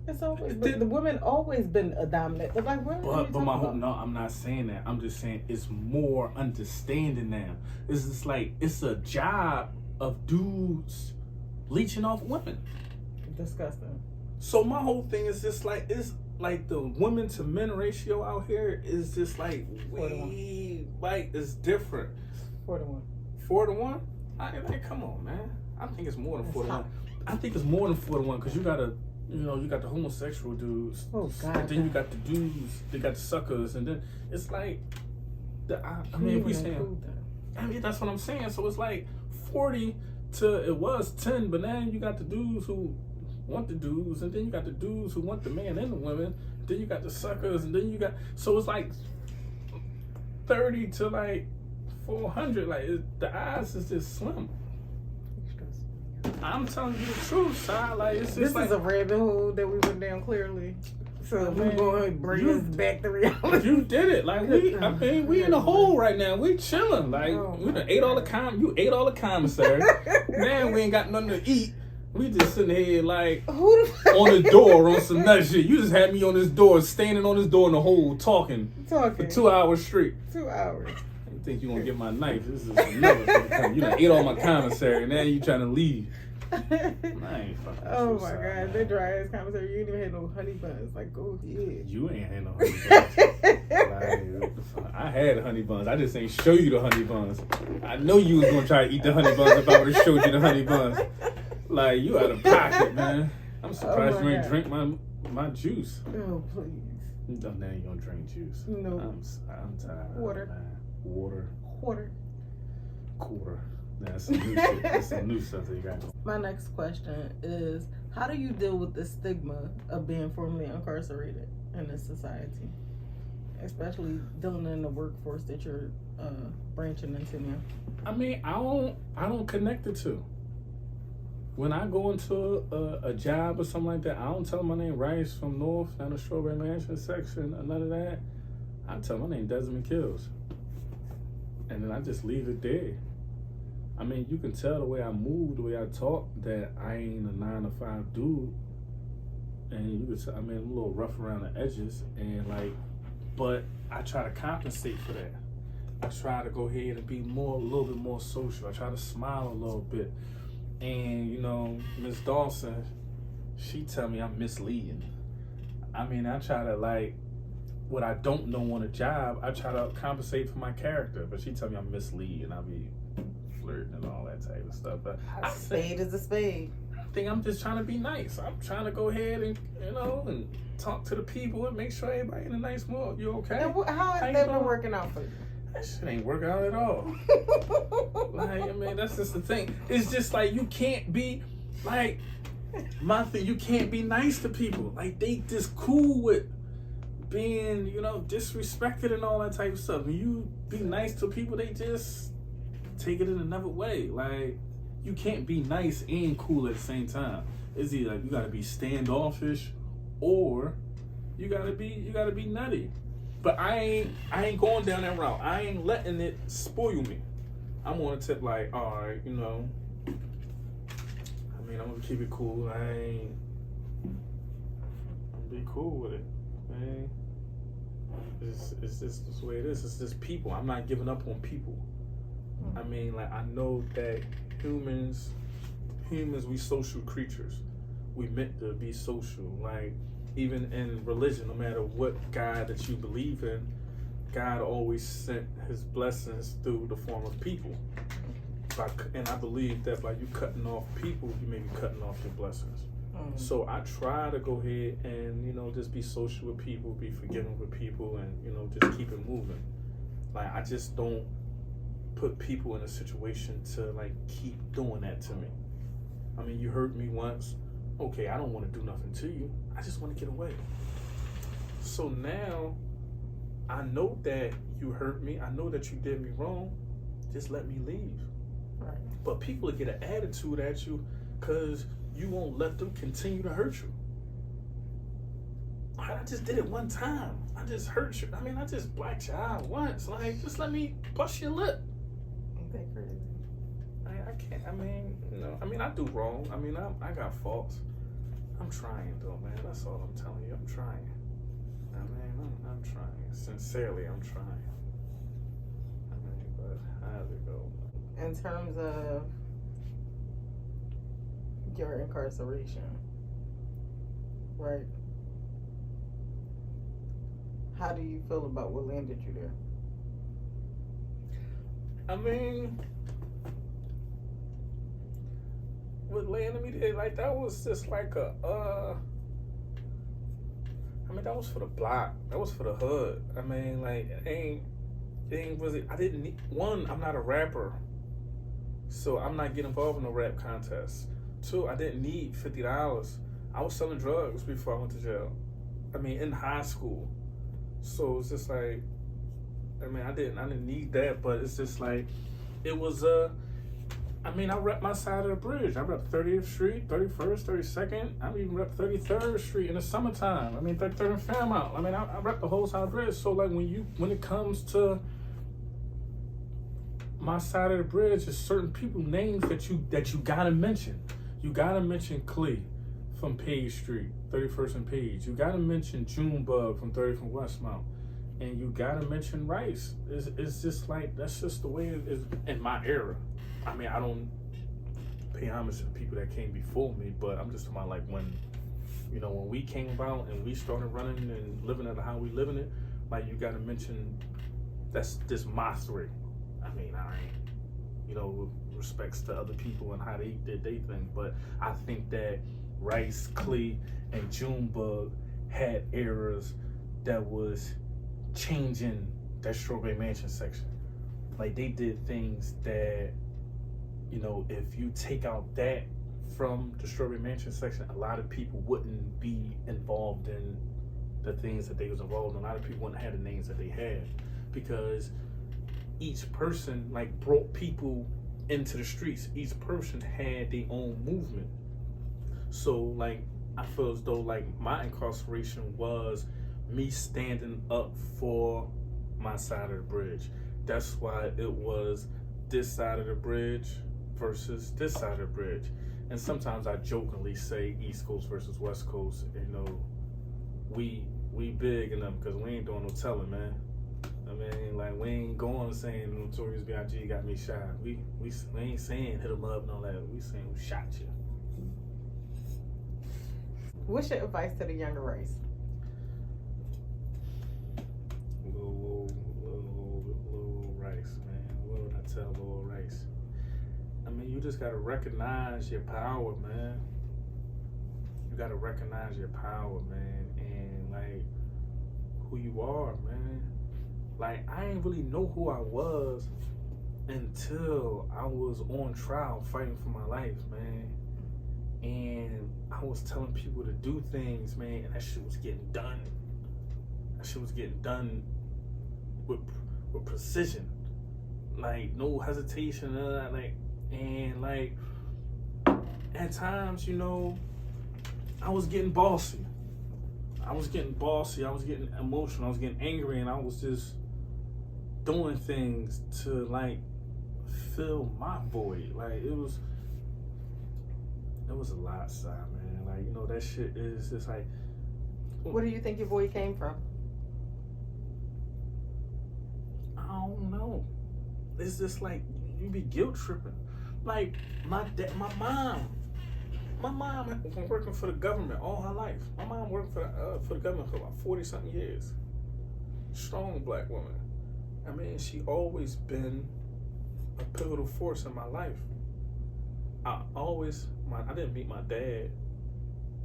It's always the women always been a dominant. But like, what are you
But my
talking
whole
about?
no, I'm not saying that. I'm just saying it's more understanding now. It's just like it's a job of dudes leeching off women.
Disgusting.
So my whole thing is just like it's like the women to men ratio out here is just like
4 to 1.
way like it's different.
4 to 1.
4 to 1? Like come on, man. I think it's more than
That's
4 to 1.
hot.
I think it's more than 4 to 1 because you got you got the homosexual dudes.
Oh, God.
And then you got the dudes. They got the suckers, and then it's like I mean, if we saying, I mean that's what I'm saying. So it's like 40 to it was 10, but now you got the dudes who want the dudes, and then you got the dudes who want the man and the women. Then you got the suckers, and then you got so it's like 30 to like 400. Like the odds is just slim. I'm telling you the truth, side. Like it's just
This
like
is a rabbit hole that we went down clearly. So we're
Man,
going to bring
you-
us back to reality.
you did it. Like I mean, we in the hole right now. We chilling. Like
Oh,
we done
my
ate all the
God.
you ate all the commissary. Man, we ain't got nothing to eat. We just sitting here like
Who the fuck
on the door on some nut shit. You just had me on this door, standing on this door in the hole, talking
talking?
for 2 hours straight.
2 hours.
You think you gonna get my knife? This is another. You done ate all my commissary. Now you trying to leave. I ain't fucking
Oh
with you,
my
son,
God,
man.
that dry ass commissary. You ain't even had no honey buns. Like, go ahead.
You ain't had no honey buns. Like, I had honey buns. I just ain't show you the honey buns. I know you was gonna try to eat the honey buns if I would have showed you the honey buns. Like you out of pocket, man. I'm surprised
Oh
you
my
ain't
God.
drink my juice.
Oh, please.
No, now you gonna drink juice.
No.
I'm tired.
Water.
Man. Water.
Quarter.
Quarter. That's some new shit. That's some new stuff that you got.
My next question is, how do you deal with the stigma of being formerly incarcerated in this society? Especially dealing in the workforce that you're branching into now.
I mean, I don't connect the two. When I go into a job or something like that, I don't tell them my name Rice from North, down the Strawberry Mansion section, or none of that. I tell them my name Desmond Kills. And then I just leave it there. I mean, you can tell the way I move, the way I talk, that I ain't a 9 to 5 dude. And you could tell, I mean, I'm a little rough around the edges, and like, but I try to compensate for that. I try to go ahead and be a little bit more social. I try to smile a little bit. And, you know, Miss Dawson, she tell me I'm misleading. I mean, I try to, like, what I don't know on a job, I try to compensate for my character. But she tell me I'm misleading. I be flirting and all that type of stuff. But
A spade is a spade.
I think I'm just trying to be nice. I'm trying to go ahead and, you know, and talk to the people and make sure everybody in a nice mood. You okay?
And how has
you
that been
doing?
working out for you?
That shit ain't working out at all. Like, I mean, that's just the thing. It's just like you can't be like my thing. You can't be nice to people. Like they just cool with being, you know, disrespected and all that type of stuff. When you be nice to people, they just take it in another way. Like you can't be nice and cool at the same time. It's either like you gotta be standoffish, or you gotta be nutty. But I ain't going down that route. I ain't letting it spoil me. I'm on a tip like, all right, you know. I mean, I'm gonna keep it cool. I'm be cool with it, man. It's just the way it is. It's just people. I'm not giving up on people. I mean, like I know that humans, we social creatures. We meant to be social. Like even in religion, no matter what God that you believe in, God always sent his blessings through the form of people. And I believe that by you cutting off people, you may be cutting off your blessings. So I try to go ahead and, you know, just be social with people, be forgiving with people, and, you know, just keep it moving. Like I just don't put people in a situation to like keep doing that to me. I mean, you hurt me once. Okay, I don't want to do nothing to you. I just want to get away. So now I know that you hurt me. I know that you did me wrong. Just let me leave.
Right.
But people will get an attitude at you because you won't let them continue to hurt you. I just did it one time. I just hurt you. I mean, I just blacked your eye once. Like, just let me bust your lip.
Ain't that crazy?
I can't. I mean, you know. I mean, I do wrong. I mean, I got faults. I'm trying though, man. That's all I'm telling you. I'm trying. I mean, I'm trying. Sincerely, I'm trying. I mean, but how's it go?
In terms of your incarceration, right? How do you feel about what landed you there?
I mean, what landed me there, like that was just like I mean, that was for the block. That was for the hood. I mean, like, it ain't really, I didn't need, one, I'm not a rapper, so I'm not getting involved in no rap contest. Two, I didn't need $50. I was selling drugs before I went to jail. I mean, in high school. So it's just like, I mean, I didn't need that, but it's just like, it was, I mean, I rep my side of the bridge. I rep 30th Street, 31st, 32nd. I even rep 33rd Street in the summertime. I mean, 33rd and Fairmount. I mean, I rep the whole side of the bridge. So like when it comes to my side of the bridge, there's certain people names that you gotta mention. You gotta mention Clee from Page Street, 31st and Page. You gotta mention Junebug from 30th and Westmount. And you gotta mention Rice. It's just like, that's just the way it is in my era. I mean, I don't pay homage to the people that came before me, but I'm just talking about like when, you know, when we came about and we started running and living at how we living it, like you gotta mention that's this my three. I mean, I ain't, you know, with respects to other people and how they did their thing, but I think that Rice, Clee, and Junebug had eras that was changing that Strawberry Mansion section. Like they did things that, you know, if you take out that from the Strawberry Mansion section, a lot of people wouldn't be involved in the things that they was involved in. A lot of people wouldn't have the names that they had because each person like brought people into the streets. Each person had their own movement. So like I feel as though like my incarceration was me standing up for my side of the bridge. That's why it was this side of the bridge versus this side of the bridge. And sometimes I jokingly say East Coast versus West Coast. You know, we big in them because we ain't doing no telling, man. I mean, like, we ain't going saying Notorious B.I.G. got me shot. We ain't saying hit him up and all that. We saying who shot you.
What's your advice to the younger race?
Lil Rice, man. What would I tell Lil Rice? I mean, you just gotta recognize your power, man. You gotta recognize your power, man, and like who you are, man. Like, I ain't really know who I was until I was on trial fighting for my life, man. And I was telling people to do things, man, and that shit was getting done. That shit was getting done with precision. Like, no hesitation, and like, at times, you know, I was getting bossy. I was getting emotional, I was getting angry, and I was just doing things to, like, fill my void. Like, it was a lot, side, man. Like, you know, that shit is just like.
Where do you think your void came from?
I don't know. It's just like you be guilt tripping. Like my mom been working for the government all her life. My mom worked for the government for about 40-something years. Strong black woman. I mean, she always been a pivotal force in my life. I didn't meet my dad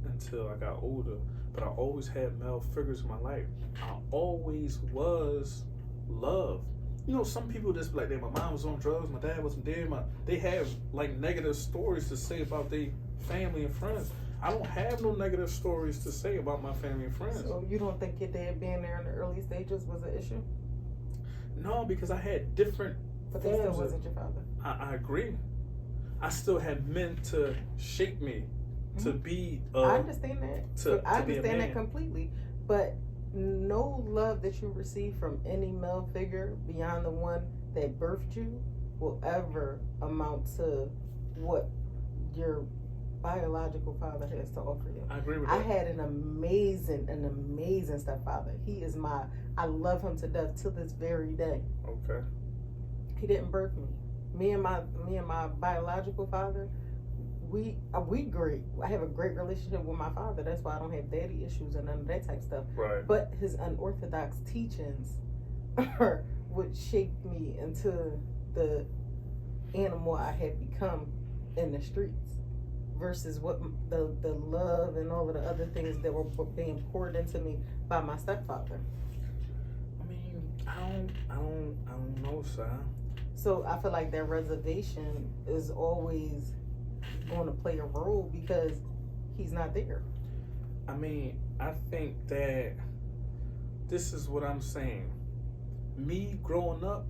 until I got older, but I always had male figures in my life. I always was loved. You know, some people just be like, my mom was on drugs, my dad wasn't there. They have like negative stories to say about their family and friends. I don't have no negative stories to say about my family and friends.
So you don't think your dad being there in the early stages was an issue?
No, because I had different.
But that still wasn't your father.
I agree. I still had men to shape me to be.
I understand that. I understand that completely. But no love that you receive from any male figure beyond the one that birthed you will ever amount to what your biological father has to offer you.
I agree with that.
I had an amazing stepfather. I love him to death to this very day.
Okay.
He didn't birth me. Me and my biological father, we great. I have a great relationship with my father. That's why I don't have daddy issues and none of that type of stuff.
Right.
But his unorthodox teachings are what shaped me into the animal I had become in the streets, versus what the love and all of the other things that were being poured into me by my stepfather.
I mean, I don't know, sir.
So I feel like that reservation is always going to play a role because he's not there.
I mean, I think that this is what I'm saying. Me growing up,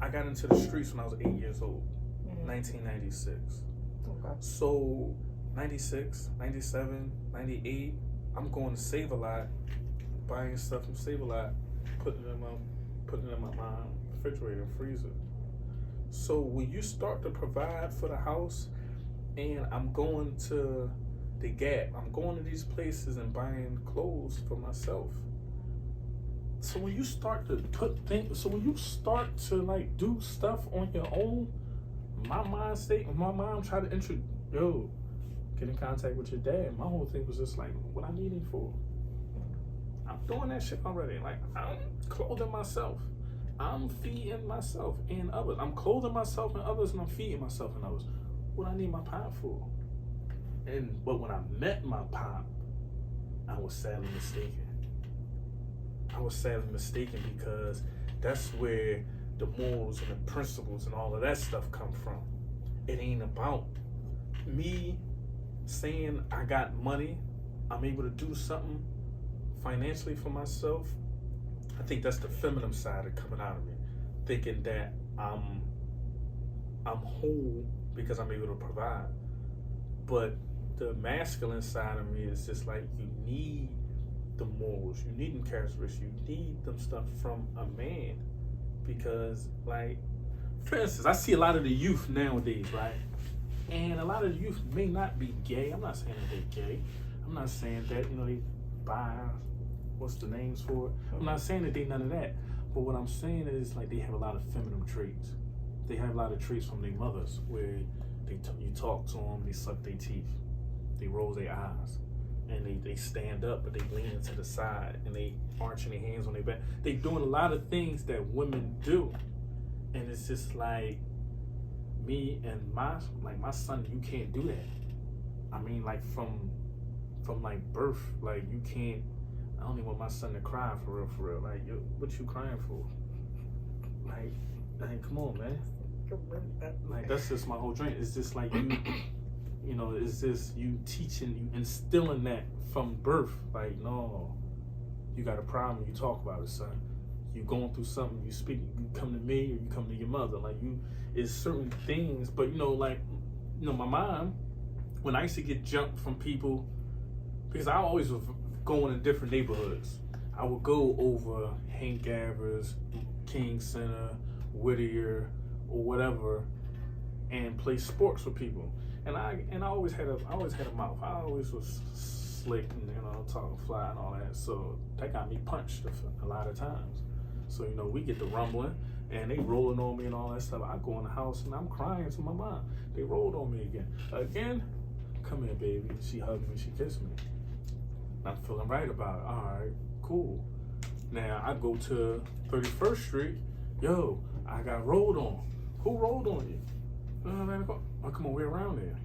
I got into the streets when I was 8 years old, 1996.
Okay.
So 96, 97, 98, I'm going to Save-A-Lot, buying stuff from Save-A-Lot, putting it in my refrigerator and freezer. So when you start to provide for the house, and I'm going to the Gap, I'm going to these places and buying clothes for myself. So when you start to when you start to like do stuff on your own, my mind state, my mom tried to get in contact with your dad. My whole thing was just like, what I need him for? I'm doing that shit already. Like, I'm clothing myself. I'm feeding myself and others. I'm clothing myself and others, and I'm feeding myself and others. What I need my pop for? But when I met my pop, I was sadly mistaken. I was sadly mistaken because that's where the morals and the principles and all of that stuff come from. It ain't about me saying I got money, I'm able to do something financially for myself. I think that's the feminine side of coming out of me, thinking that I'm whole because I'm able to provide. But the masculine side of me is just like, you need the morals, you need them characteristics, you need them stuff from a man, because like for instance, I see a lot of the youth nowadays, right? And a lot of the youth may not be gay. I'm not saying that they're gay. I'm not saying that, they buy, what's the names for it? I'm not saying that they none of that. But what I'm saying is, like, they have a lot of feminine traits. They have a lot of traits from their mothers where you talk to them, they suck their teeth, they roll their eyes, and they stand up, but they lean to the side, and they arching their hands on their back. They doing a lot of things that women do. And it's just like, me and my son, you can't do that. I mean, like from like birth, like you can't. I don't even want my son to cry for real. Like, yo, what you crying for? Like, come on, man. Like, that's just my whole dream. It's just like it's just you teaching, you instilling that from birth. Like, no, you got a problem, you talk about it, son. You going through something, you speak, you come to me or you come to your mother. Like, it's certain things, but my mom, when I used to get jumped from people, because I always was going in different neighborhoods. I would go over Hank Gavers, King Center, Whittier, or whatever, and play sports with people. And I always had a mouth. I always was slick and talking fly and all that. So that got me punched a lot of times. So we get the rumbling and they rolling on me and all that stuff. I go in the house and I'm crying to my mom. They rolled on me again. Come here, baby. She hugged me. She kissed me. I'm feeling right about it. All right, cool. Now I go to 31st Street. Yo, I got rolled on. Who rolled on you? Oh, come on, we're around there.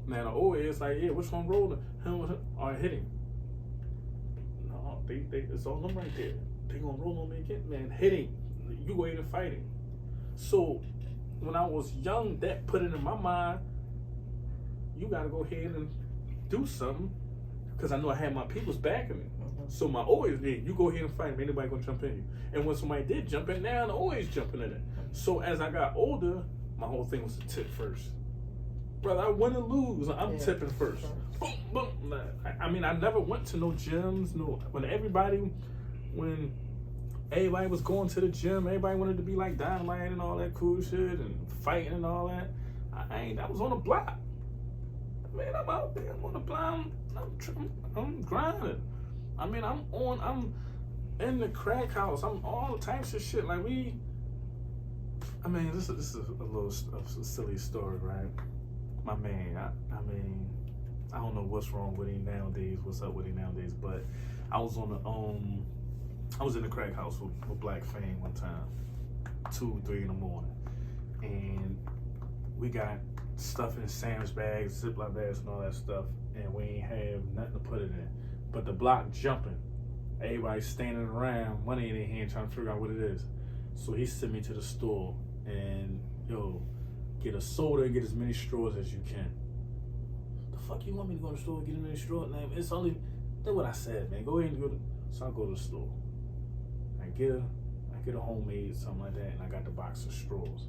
Now the old is like, yeah, which one rolled him or hit him? No, it's all them right there. They gonna roll on me again, man. Hit him. You go ahead and fight him. So when I was young, that put it in my mind, you gotta go ahead and do something. Because I know I had my people's backing me. So my always did, you go ahead and fight him, anybody gonna jump in you. And when somebody did jump in, now I'm always jumping in it. So as I got older, my whole thing was to tip first. Brother, I win or lose, I'm tipping first. Boom, boom. I mean, I never went to no gyms, when everybody was going to the gym, everybody wanted to be like Dynamite and all that cool shit and fighting and all that. I was on the block. Man, I'm out there, I'm on the block, I'm grinding. I mean, I'm in the crack house, I'm all types of shit. Like this is a little silly story, right? My man, I don't know what's wrong with him nowadays, what's up with him nowadays, but I was I was in the crack house with Black Fame one time, 2, 3 in the morning, and we got stuff in sandwich bags, Ziploc bags, and all that stuff, and we ain't have nothing to put it in. But the block jumping, everybody standing around, money in their hand, trying to figure out what it is. So he sent me to the store and get a soda and get as many straws as you can. The fuck you want me to go to the store and get as many straws? Man, it's only, that's what I said, man. Go ahead and go to. So I go to the store. I get a homemade something like that, and I got the box of straws.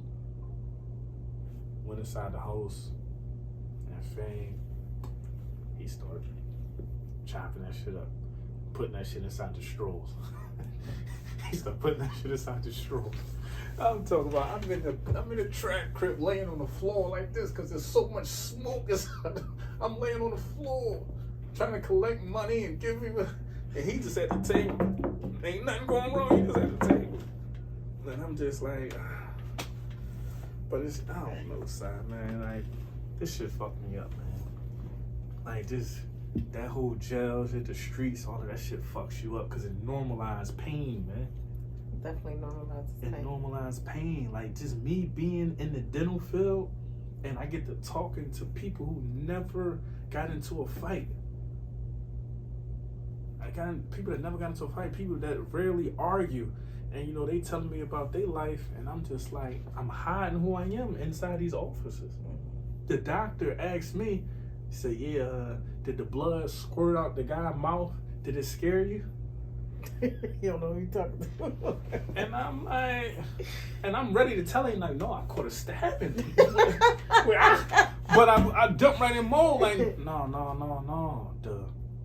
Went inside the house, and Fame, he started chopping that shit up, putting that shit inside the straws. He started putting that shit inside the straws. I'm talking about, I'm in the track crib laying on the floor like this because there's so much smoke inside. I'm laying on the floor trying to collect money and give me, and he just at the table. Ain't nothing going wrong, he just at the table. And I'm just like, but it's, I don't know, side, man. Like, this shit fucked me up, man. Like, that whole jail shit, the streets, all of that shit fucks you up because it normalized pain, man.
Definitely normalizes pain.
It normalized pain. Like, just me being in the dental field and I get to talking to people who never got into a fight. People that never got into a fight, people that rarely argue. And, they telling me about their life, and I'm just like, I'm hiding who I am inside these offices. The doctor asked me, he said, yeah, did the blood squirt out the guy's mouth? Did it scare you?
You don't know who you're talking to.
And I'm like, and I'm ready to tell him, like, no, I could have stabbed him. But I jumped right in mode, like, no.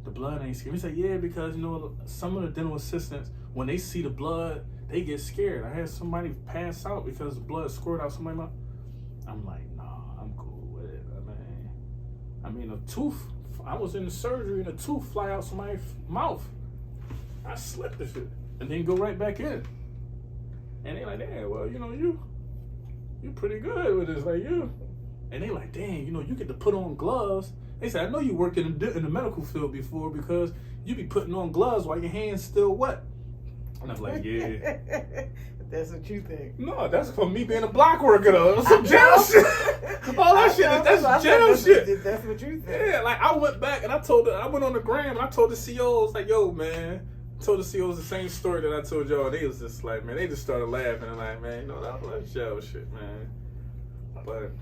the blood ain't scary. He said, yeah, because, you know, some of the dental assistants, when they see the blood, they get scared. I had somebody pass out because the blood squirted out somebody's mouth. I'm like, nah, I'm cool with it. I mean, a tooth, I was in the surgery and a tooth fly out somebody's mouth. I slipped the shit and then go right back in. And they like, damn, well, you know, you pretty good with this, like you. And they like, dang, you know, you get to put on gloves. They said, I know you worked in the medical field before because you be putting on gloves while your hands still wet. And I'm like, yeah.
That's what you think.
No, that's for me being a block worker though. Some jail shit. All that shit, that's jail shit.
That's what you think.
Yeah, like I went back and I went on the gram and I told the COs, like, yo, man. I told the COs the same story that I told y'all. They was just like, man, they just started laughing and like, man, you know, that's jail shit, man. But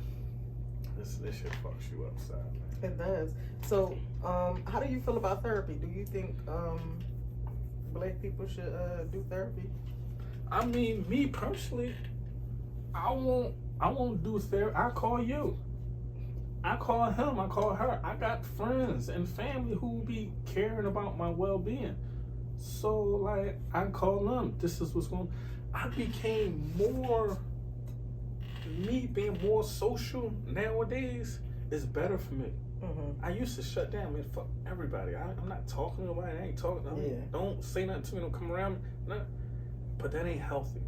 this shit fucks you upside, man.
It does. So, how do you feel about therapy? Do you think Black people should do therapy?
I mean, me personally, I won't do therapy. I call you. I call him. I call her. I got friends and family who be caring about my well-being. So, like, I call them. This is what's going on. I became me being more social nowadays is better for me.
Mm-hmm.
I used to shut down, man, fuck everybody. I'm not talking to nobody. I ain't talking to them. Don't say nothing to me. Don't come around me. Nothing. But that ain't healthy.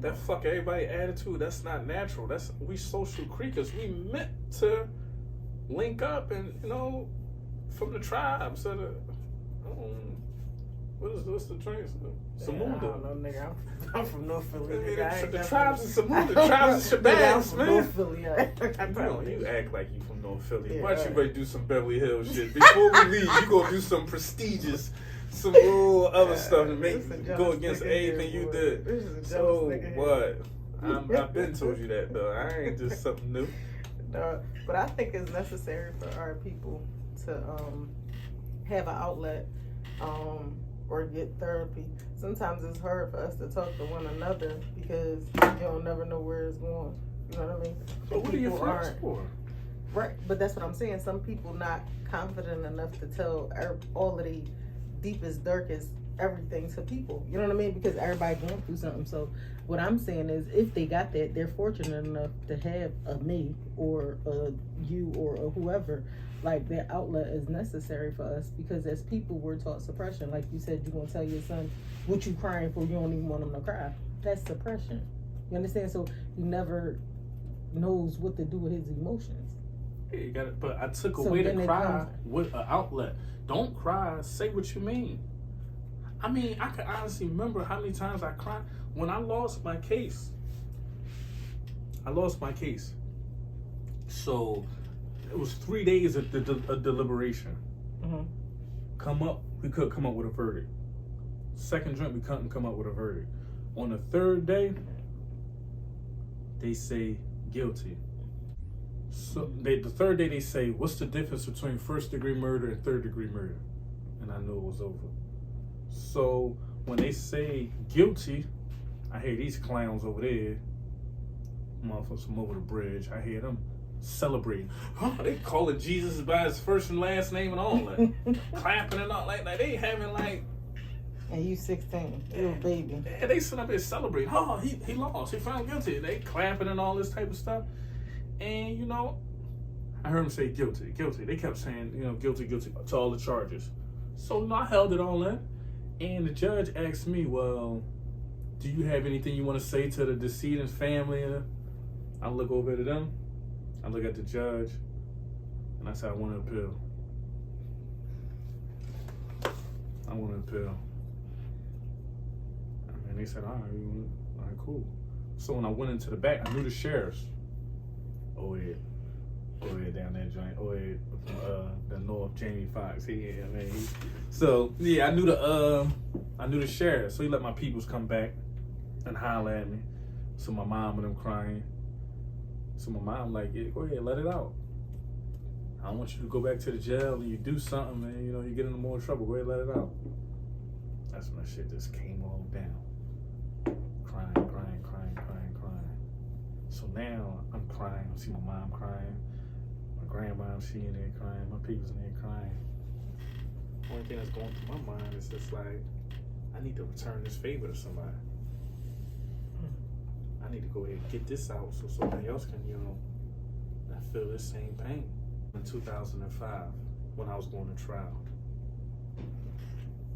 That fuck everybody attitude, that's not natural. We social creatures. We meant to link up and, you know, from the tribe. So what's the drink? Samunda.
I don't know, nigga. I'm from North Philly.
The tribes is Samunda. The tribes is Shabazz, man.
North Philly.
You act like you from North Philly.
Yeah,
Why don't you ready to do some Beverly Hills shit? Before we leave, you gonna do some prestigious, some little other stuff to make go against anything you did. So what? I've been told you that though. I ain't just something new.
No, but I think it's necessary for our people to have an outlet or get therapy. Sometimes it's hard for us to talk to one another because you don't never know where it's going. You know what I mean?
But what are your friends for?
Right, but that's what I'm saying. Some people not confident enough to tell all of the deepest, darkest everything to people. You know what I mean? Because everybody going through something. So what I'm saying is, if they got that, they're fortunate enough to have a me or a you or a whoever. Like, that outlet is necessary for us because as people, we're taught suppression. Like you said, you're gonna tell your son what you crying for. You don't even want him to cry. That's suppression. You understand? So he never knows what to do with his emotions.
Yeah, you got it. But I took away the cry with an outlet. Don't cry. Say what you mean. I mean, I can honestly remember how many times I cried when I lost my case. So it was 3 days of deliberation.
Mm-hmm.
We couldn't come up with a verdict. Second drink, we couldn't come up with a verdict. On the third day, they say guilty. So the third day they say, what's the difference between first-degree murder and third-degree murder? And I knew it was over. So when they say guilty, I hear these clowns over there, motherfuckers from over the bridge, I hear them celebrating. They calling Jesus by his first and last name and all that. Clapping and all like they having like.
And you 16, you a baby.
Yeah, they sit up there celebrating. Oh, he lost. He found guilty. They clapping and all this type of stuff. And, you know, I heard them say guilty. They kept saying, you know, guilty to all the charges. So, you know, I held it all in. And the judge asked me, well, do you have anything you want to say to the decedent's family? And I look over at them. I look at the judge. And I said, I want to appeal. And they said, all right, cool. So when I went into the back, I knew the sheriffs. Oh yeah, down that joint. Oh yeah, the North Jamie Foxx. So yeah, I knew the sheriff. So he let my peoples come back and holler at me. So my mom and them crying. So my mom like, yeah, go ahead, let it out. I don't want you to go back to the jail and you do something and you know you get into more trouble. Go ahead, let it out. That's when that shit just came all down. Crying. So now I'm crying. I see my mom crying. My grandma, she in there crying. My people's in there crying. Only thing that's going through my mind is just like, I need to return this favor to somebody. I need to go ahead and get this out so somebody else can, not feel this same pain. In 2005, when I was going to trial,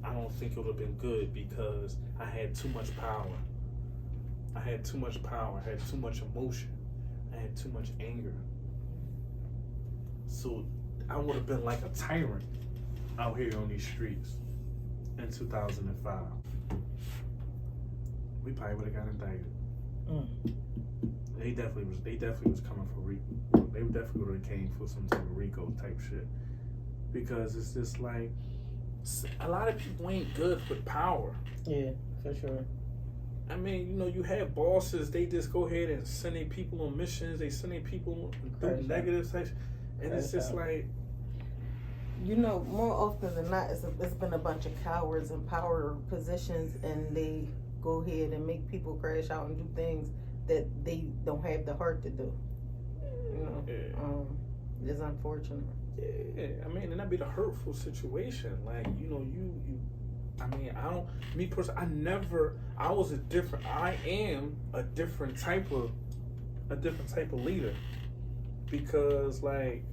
I don't think it would have been good because I had too much power. I had too much power. I had too much emotion. I had too much anger. So I would have been like a tyrant out here on these streets in 2005. We probably would have got indicted. They definitely was coming for RICO. They definitely would have came for some type of RICO type shit. Because it's just like, a lot of people ain't good with power.
Yeah, for sure.
I mean, you have bosses, they just go ahead and send their people on missions, they send their people through negative types, and it's just like...
more often than not, it's been a bunch of cowards in power positions, and they go ahead and make people crash out and do things that they don't have the heart to do. It's unfortunate.
Yeah, I mean, and that'd be the hurtful situation. Like, me personally, I am a different type of leader, because like,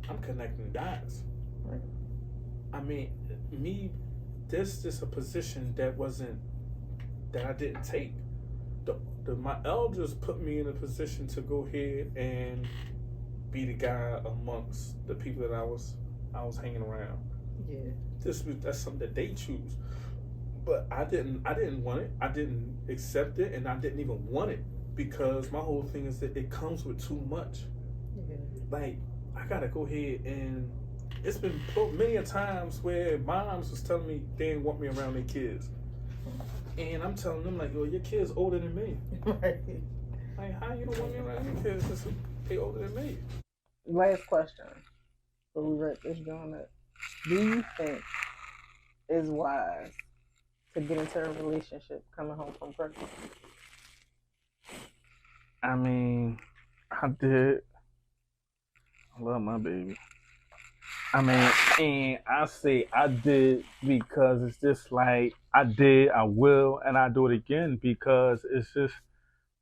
I'm connecting dots.
Right.
I mean, this is a position that I didn't take. My elders put me in a position to go ahead and be the guy amongst the people that I was hanging around.
Yeah.
That's something that they choose. But I didn't want it. I didn't accept it, and I didn't even want it, because my whole thing is that it comes with too much.
Yeah.
Like, I gotta go ahead, and it's been many a times where moms was telling me they didn't want me around their kids. And I'm telling them, like, yo, your kid's older than me.
Right.
Like, how you don't want me around your kids since they older than me?
Last question. So we wrap this joint up. Do you think it's wise to get into a relationship coming home from prison?
I mean, I did. I love my baby. I mean, and I say I did because it's just like, I did, I will, and I do it again, because it's just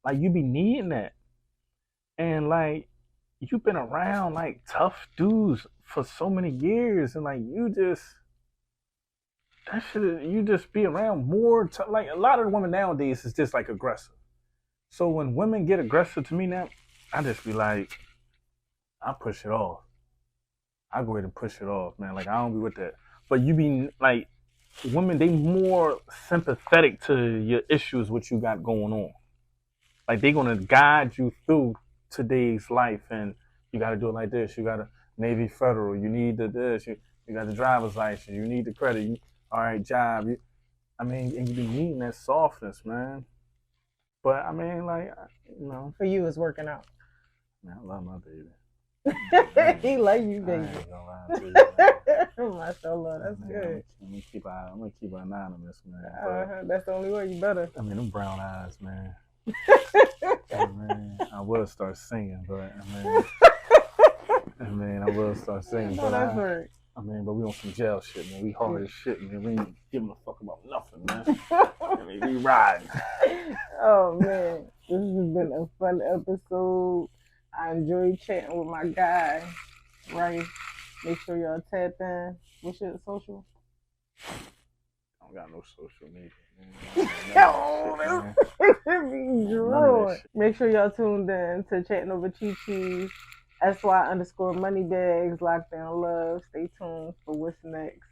like, you be needing that. And like, you've been around like tough dudes for so many years, and like, you just be around more. Like, a lot of the women nowadays is just like aggressive. So when women get aggressive to me now, I just be like, I push it off. I go ahead and push it off, man. Like, I don't be with that. But you be like, women, they more sympathetic to your issues, what you got going on. Like, they gonna guide you through today's life, and you gotta do it like this. You got a Navy Federal. You need this. You got the driver's license. You need the credit. All right, job. And you be needing that softness, man. But I mean, like,
For you, it's working out.
Man, I love my baby.
He like you, baby.
I ain't gonna lie to you, man.
Mashallah, that's good.
I'm gonna keep her anonymous, man.
That's the only way. You better.
I mean, them brown eyes, man. Hey, man, I will start singing, but I will start singing.
No,
But
that's right.
but we on some jail shit, man. We hard as shit, man. We ain't giving a fuck about nothing, man. We riding.
Oh man, this has been a fun episode. I enjoyed chatting with my guy, right? Make sure y'all tap in. What's your social?
I don't got no social media, man.
Make sure y'all tuned in to Chatting Over Chi-Chi's SY_Moneybags, Lockdown Love. Stay tuned for what's next.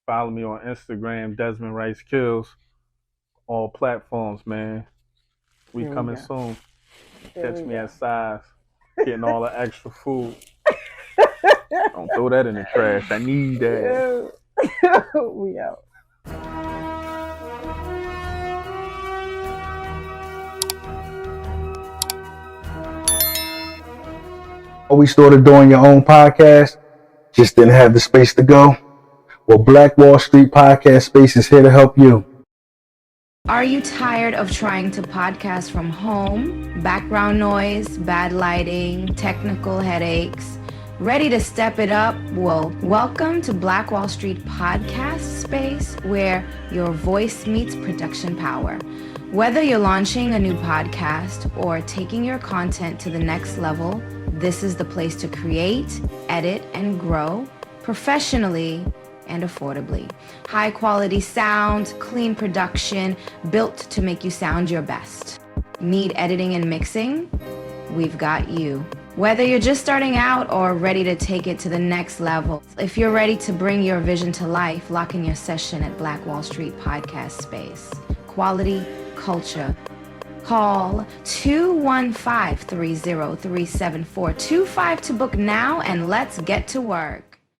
Follow me on Instagram, Desmond Rice Kills. All platforms, man. We coming soon. Catch me at Size, getting all the extra food. Don't throw that in the trash. I need that.
We out.
We started doing your own podcast, just didn't have the space to go. Well, Black Wall Street Podcast Space is here to help you.
Are you tired of trying to podcast from home? Background noise, bad lighting, technical headaches? Ready to step it up? Well, welcome to Black Wall Street podcast space where your voice meets production power. Whether you're launching a new podcast or taking your content to the next level, this is the place to create, edit, and grow professionally and affordably. High quality sound, clean production, built to make you sound your best. Need editing and mixing? We've got you. Whether you're just starting out or ready to take it to the next level, if you're ready to bring your vision to life, lock in your session at Black Wall Street podcast space. Quality, culture. Call 215-303-7425 to book now, and let's get to work.